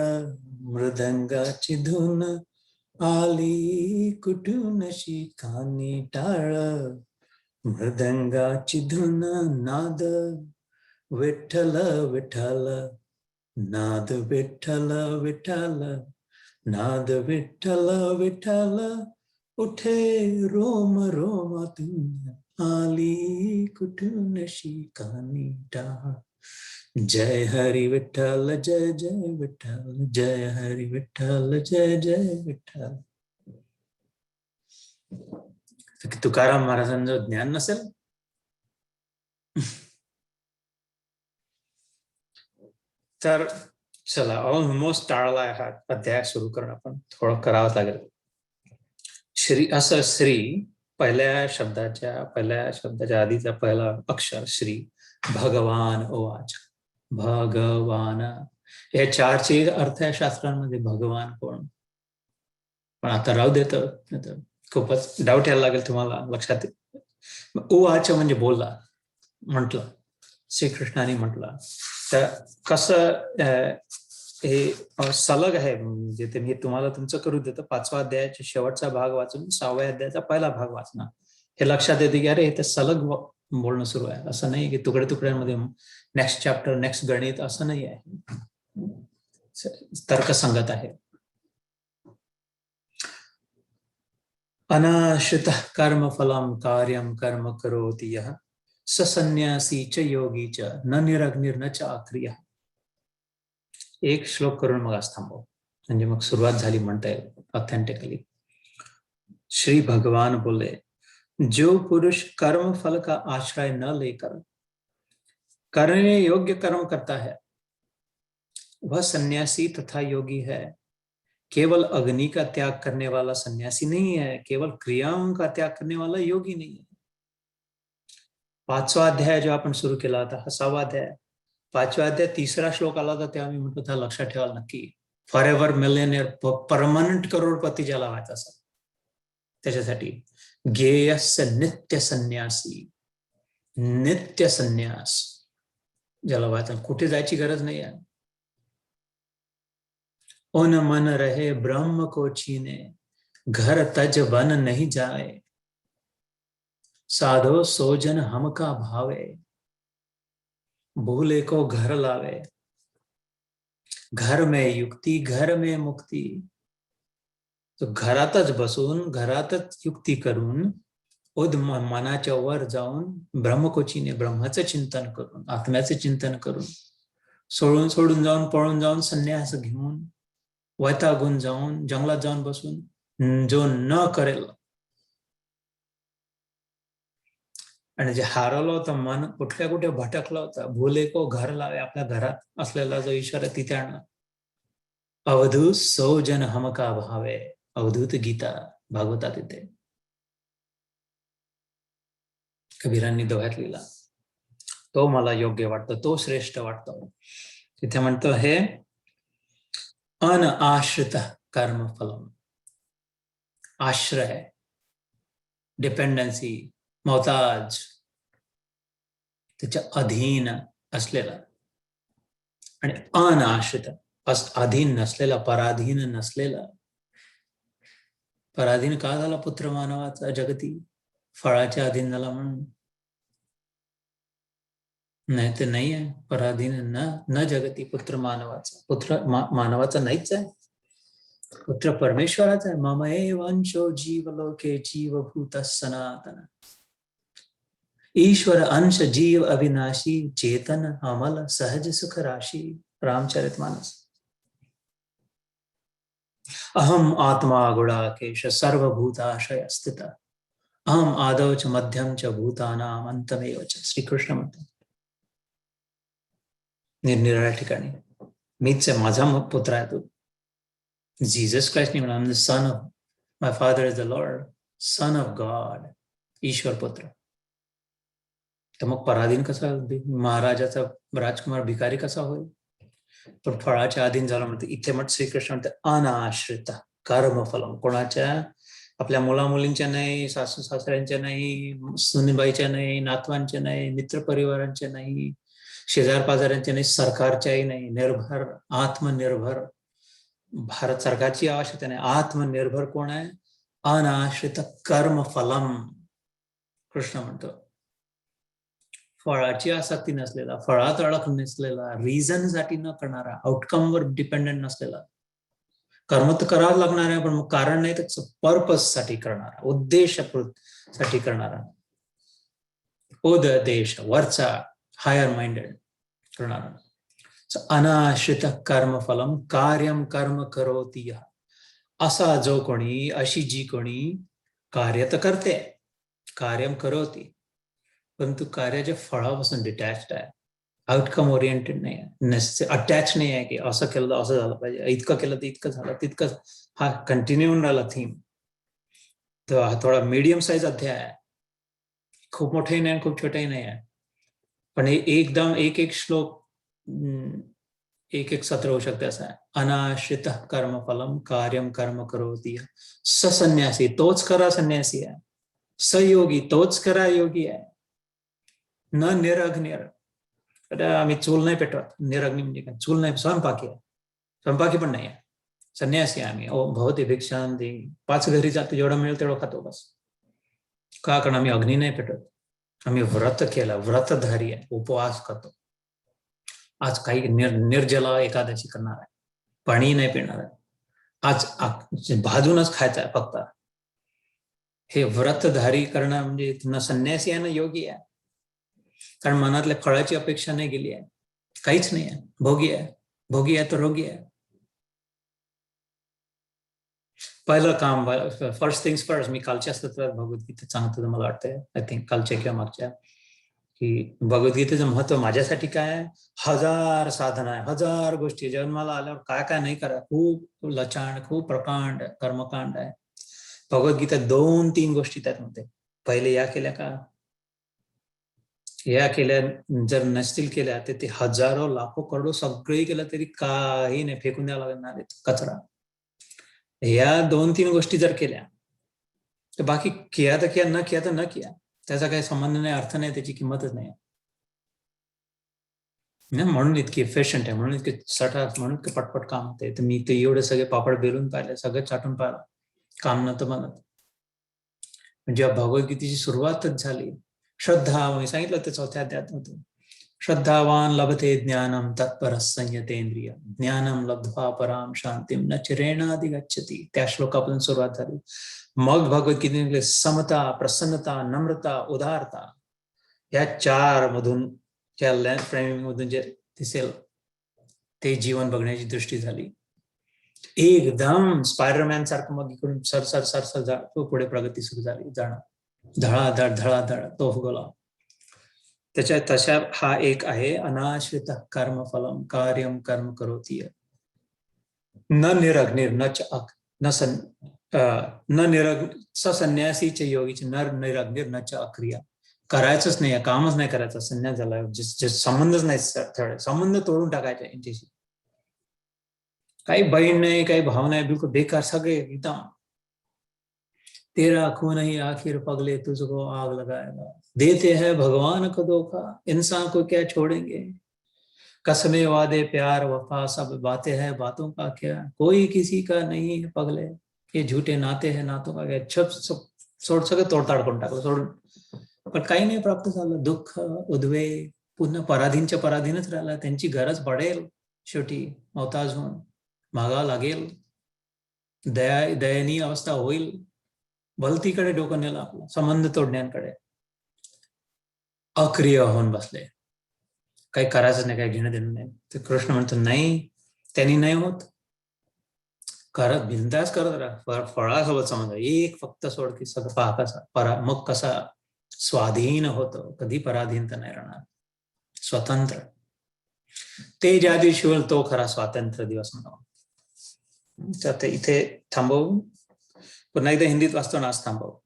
S1: मृदंगाची धून, आली कुठून शिखानी टाळ, मृदंगाची धून, नाद विठ्ठल विठ्ठल, नाद विठ्ठल विठ्ठल, नाद विठ्ठल विठ्ठल, उठे रोम रोमातून, आली कुठून शिखानी टाळ. जय हरी विठ्ठल, जय जय विठ्ठल, जय हरी विठ्ठल, जय जय विठ्ठल. तुकाराम महाराजांचं ज्ञान नसेल? तर चला, ऑलमोस्ट टाळला हा अध्याय सुरू करून आपण थोडं करावंच लागेल. श्री पहिल्या शब्दाच्या आधीचा पहिला अक्षर श्री, भगवान ओवाच, भगवान, हे 4चे अर्थ आहे शास्त्रांमध्ये. भगवान कोण? पण आता राहू देत, खूपच डाऊट यायला लागेल तुम्हाला लक्षात. ओवाच म्हणजे बोलला, म्हटलं, श्रीकृष्णाने म्हटलं. तर कसं हे सलग आहे, म्हणजे ते मी तुम्हाला तुमचं करू देतो. 5व्या अध्यायाचा शेवटचा भाग वाचून 6व्या अध्यायाचा पहिला भाग वाचणार, हे लक्षात येते की अरे हे तर सलग बोलणं सुरू आहे. असं नाही की तुकडे तुकड्यांमध्ये नेक्स्ट चॅप्टर, नेक्स्ट गणित, असं नाही आहे, तर्कसंगत आहे. अनाश्रित कर्म फलम कार्यम कर्म करोति यः, स संन्यासी च योगी च, न निरग्निर्न च आक्रियः. एक श्लोक करून मग आज थांबव, म्हणजे मग सुरुवात झाली म्हणता येईल ऑथेंटिकली. श्री भगवान बोले, जो पुरुष कर्म फल का आश्रय न लेकर करने योग्य कर्म करता है, वह सन्यासी तथा योगी है. केवल अग्नि का त्याग करने वाला सन्यासी नहीं है, केवल क्रियाओं का त्याग करने वाला योगी नहीं है. 5वा अध्याय जो आपण सुरू केला होता, 6वा अध्याय, 5व्या अध्याय 3रा श्लोक आला होता, तेव्हा मी म्हटलं होतं लक्षात ठेवाल नक्की, फॉर एव्हर मिलेनियर, परमनंट करोडपती ज्याला व्हायचं असं, त्याच्यासाठी गेयस्य नित्य संन्यासी, नित्य संन्यास ज्याला व्हायचं, कुठे जायची गरज नाही आहे. उन मन रहे ब्रह्म को छीने, घर तज वन नहीं जाए, साधो सोजन हम का भावे, भूले को घर लावे. घर में युक्ती, घर में मुक्ती. तो घरातच बसून, घरातच युक्ती करून, मनाच्या वर जाऊन, ब्रह्मकोचीने, ब्रह्माचं चिंतन करून, आत्म्याचं चिंतन करून, सोडून जाऊन, पळून जाऊन, संन्यास घेऊन, वैतागून जाऊन, जंगलात जाऊन बसून, जो न करेल, आणि जे हारवलं होतं मन, कुठे भटकलं होतं, भूले को घर लावे, आपल्या घरात असलेला जो ईश्वर आहे तिथे आणला. अवधूत सौजन हम का भावे, अवधूत गीता भागवतात येते, कबीरांनी दोह्यात लिहिला. तो मला योग्य वाटतो, तो श्रेष्ठ वाटतो. तिथे म्हणतो हे अनआश्रित कर्म फलम, आश्रय, डिपेंडन्सी, मोहताज, त्याच्या अधीन असलेला, आणि अनाश्रित, अधीन नसलेला, पराधीन नसलेला, पराधीन का झाला पुत्र मानवाचा जगती? फळाच्या अधीन झाला म्हणून. नाही तर नाही आहे. पराधीन न जगती पुत्र मानवाचा. पुत्र मानवाचा नाहीच आहे. पुत्र परमेश्वराचा आहे. मम एवांशो जीवलोके जीवभूत सनातन. ईश्वर अंश जीव अविनाशी चेतन अमल सहज सुख राशि. रामचरितमानस. अहम आत्मा गुणाकेश सर्वभूताशय स्थित. अहम आदौ च मध्यम च भूतानाम अंतमेव च. श्रीकृष्ण म्हणतात निरनिराळ्या ठिकाणी. मीच आहे, माझा पुत्र आहे तो. जीसस क्राइस्ट नाही म्हणा, son of my father is the lord, son of god, ईश्वर पुत्र. तर मग पराधीन कसा, महाराजाचा राजकुमार भिकारी कसा होईल? पण फळाच्या अधीन झाला म्हणते. इथे मग श्रीकृष्ण म्हणते अनाश्रित कर्मफलम. कोणाच्या? आपल्या मुलामुलींच्या नाही, सासू सासऱ्यांच्या नाही, सुनीबाईच्या नाही, नातवांच्या नाही, मित्रपरिवारांच्या नाही, शेजार पाजारांच्या नाही, सरकारच्याही नाही. निर्भर, आत्मनिर्भर. भारत सरकारची आवश्यकता नाही. आत्मनिर्भर कोण आहे? अनाश्रित कर्मफलम. कृष्ण म्हणतो फळाची आसक्ती नसलेला, फळात अडक नसलेला, रिझन साठी न करणारा, आउटकमवर डिपेंडंट नसलेला. कर्म तर करावं लागणार आहे, पण मग कारण नाही, तर पर्पज साठी करणारा, उद्देशासाठी करणारा, उद्देश वरचा, हायर माइंडेड करणारा. अनाश्रित कर्मफलम कार्यम कर्म करोति. असा जो कोणी, अशी जी कोणी कार्य तर करते, कार्यम करोति, परंतु कार्याच्या फळापासून डिटॅच्ड आहे, आउटकम ओरिएंटेड नाही आहे, अटॅच नाही आहे की असं केलं तर असं झालं पाहिजे, इतकं केलं तर इतकं झालं, तितकं. हा कंटिन्यू राहिला थीम. तर हा थोडा मीडियम साईज अध्याय आहे. खूप मोठेही नाही, खूप छोटेही नाही आहे, पण एकदम एक एक श्लोक, एक एक सत्र होऊ शकते असं आहे. अनाश्रित कर्मफलम कार्यम कर्म करोति. सन्यासी तोच खरा संन्यासी आहे, सयोगी तोच खरा योगी आहे. न निरग्निर. आम्ही चूल नाही पेटवत. निरग्नी म्हणजे काय? चूल नाही, स्वयंपाकी आहे. स्वयंपाकी पण नाही आहे, संन्यासी आहे आम्ही. ओ भवती भिक्षां दे. 5 घरी जातो, जेवढं मिळेल तेवढं खातो बस. का? कारण आम्ही अग्नी नाही पेटवत. आम्ही व्रत केला, व्रतधारी आहे, उपवास करतो. आज काही निर्जला एकादशी करणार आहे, पाणी नाही पिणार आहे, आज भाजूनच खायचं आहे फक्त. हे व्रतधारी करणं म्हणजे न संन्यासी आहे ना योगी आहे. कारण मनातल्या फळाची अपेक्षा नाही गेली आहे, काहीच नाही आहे, भोगी आहे. भोगी आहे तर रोगी आहे. पहिलं काम, फर्स्ट थिंग्स फर्स्ट. मी कालच्या सत्रात भगवद्गीता सांगतो, मला वाटतंय, आय थिंक कालच्या किंवा मागच्या, की भगवद्गीतेचं महत्व माझ्यासाठी काय आहे. 1000 साधना आहे, 1000 गोष्टी. जन्माला आल्यावर काय काय नाही करा, खूप लचांड, खूप प्रकांड कर्मकांड आहे. भगवद्गीता 2-3 गोष्टी त्यात म्हणते. पहिले या केल्या का? या केल्या, जर नसतील केल्या तर ते हजारो लाखो करोडो सगळे केलं तरी काही नाही, फेकून द्यावं लागणार कचरा. या 2-3 गोष्टी जर केल्या तर बाकी किया तर किया, न किया तर न किया, त्याचा काही संबंध नाही, अर्थ नाही, त्याची किंमतच नाही. म्हणून इतकी एफिशियंट आहे, म्हणून इतके सटाक, म्हणून इतके पटपट काम होते. तर मी ते एवढे सगळे पापड बेलून पाहिले, सगळं चाटून पाहिलं, काम नव्हतं बनत. म्हणजे भगवद्गीतेची सुरुवातच झाली. श्रद्धा, मी सांगितलं ते 4थ्या अध्यायात होतं. श्रद्धावान लभते ज्ञानम तत्पर संयतेंद्रिय ज्ञानम लब्ध्वा पराम शांतीम न चिरेणाधिगच्छति. त्या श्लोकापासून सुरुवात झाली. मग भगवद्गीतेमध्ये समता, प्रसन्नता, नम्रता, उदारता, या 4 मधून, त्या फ्रेमिंग मधून जे दिसेल ते जीवन बघण्याची दृष्टी झाली. एकदम स्पायडरमॅन सारखं मग इकडून सर सर सर सर पुढे प्रगती सुरू झाली, जाणं धडाधड धडाधड तो गेला. त्याच्या तशा हा एक आहे अनाश्रित कर्मफलम कार्यम कर्म करोति. न निरग्निर न निरग्न सन्यासीचे योगीचे नर निरग्निर न च अक्रिया. करायचंच नाही, कामच नाही करायचं, संन्यास झाला, संबंधच नाही, संबंध तोडून टाकायचे यांच्याशी. काही बहीण नाही, काही भाव नाही, बिलकुल बेकार सगळे एकदम. तेरा खून ही आखिर पगले तुझको आग लगाएगा, देते हैं भगवान को धोखा, इंसान को क्या छोड़ेंगे, कसमे वादे प्यार वफा सब बातें हैं, बातों का क्या, कोई किसी का नहीं है पगले, हे झुटे नाते हे नातो का काय सोड सगळं तोडताड करून टाकलं सोडून. पण काही नाही प्राप्त झालं. दुःख, उद्वेग, पुन्हा पराधीनच्या पराधीनच राहिला. त्यांची गरज पडेल शेवटी मोहताज होऊन मागावं लागेल. दयनीय अवस्था होईल. भलतीकडे डोकं नेलं आपलं, संबंध तोडण्याकडे. अक्रिय होऊन बसले, काही करायचं नाही, काही घेणं देणं नाही. तर कृष्ण म्हणतो नाही, त्यांनी नाही होत. करत बिंदास करत राहा, फळासोबत संबंध. एक फक्त सोड की सगळं पहा कसा मग कसा स्वाधीन होतो. कधी पराधीनता नाही राहणार, स्वतंत्र. ते ज्या दिवशी होईल तो खरा स्वातंत्र्य दिवस म्हणावा. तर इथे थांबवू, पुन्हा एकदा हिंदीत वाचतो ना, आज थांबवू.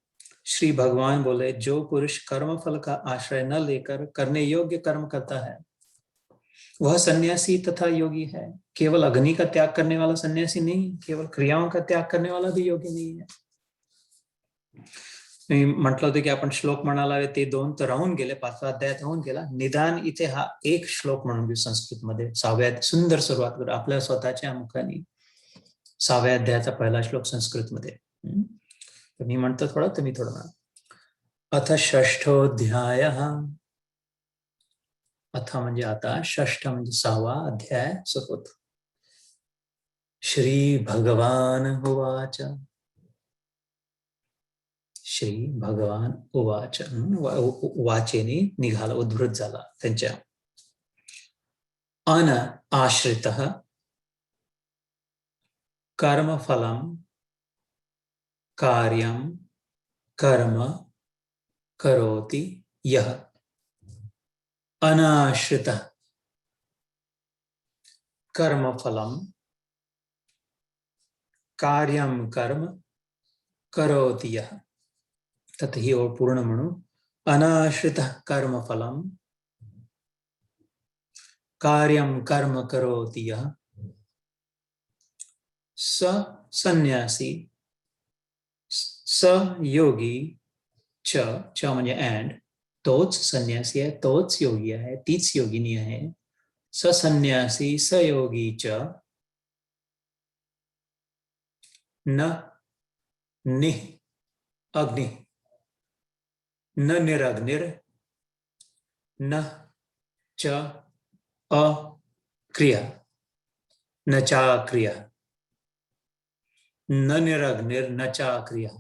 S1: श्री भगवान बोले, जो पुरुष कर्म फल का आश्रय न लेकर करने योग्य कर्म करता है वह सन्यासी तथा योगी है. केवल अग्नि का त्याग करने वाला सन्यासी नहीं, केवल क्रियाओं का त्याग करने वाला भी योगी नहीं है. मी म्हटलं होतं की आपण श्लोक म्हणाला ते 2 तर राहून गेले, 5व्या अध्यायात राहून गेला. निदान इथे हा एक श्लोक म्हणून घेऊ संस्कृत मध्ये. 6व्या सुंदर सुरुवात करू आपल्या स्वतःच्या मुखाने. 6व्या अध्यायाचा पहिला श्लोक संस्कृत मध्ये. मी म्हणतो थोडं, तुम्ही थोडं म्हणा. अथ षष्ठोऽध्याय. अथ म्हणजे आता, षष्ठ म्हणजे 6वा अध्याय सुरू होतो. श्री भगवान उवाच. श्री भगवान उवाच. वाचेने निघाला, उद्धृत झाला त्यांच्या. अन आश्रितः कर्मफलम कार्यम कर्म करोति यः. अनाश्रितः कर्मफलम कार्यम कर्म करोति यः. तत ही ओळ पूर्ण म्हणू. अनाश्रितः कर्मफलम कार्यम कर्म करोति यः स संन्यासी स योगी च म्हणजे अँड, तोच संन्यासी आहे, तोच योगी आहे, तीच योगिनी आहे. स संन्यासी स योगी च न निः अग्नि न निरग्निर न च अक्रिया न चाक्रिया न निरग्निर न चाक्रिया.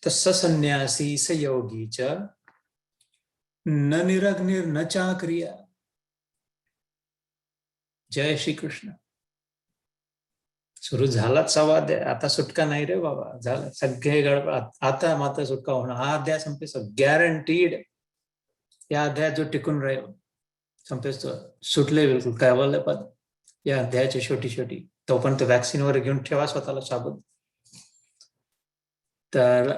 S1: तो स संन्यासी स योगी च न निरग्निर न चाक्रिया. जय श्री कृष्ण. सुरू झालाच 6वा अध्याय. आता सुटका नाही रे बाबा, झालं सगळे गडबड. आता मात्र सुटका होणार. हा अध्याय संपेस गॅरंटीड. या अध्यायात जो टिकून राहील संपेस सुटले बिलकुल. काय बोलले पद या अध्यायाची छोटी छोटी. तोपर्यंत वॅक्सिन वगैरे घेऊन ठेवा स्वतःला शाबूत. तर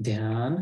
S1: ध्यान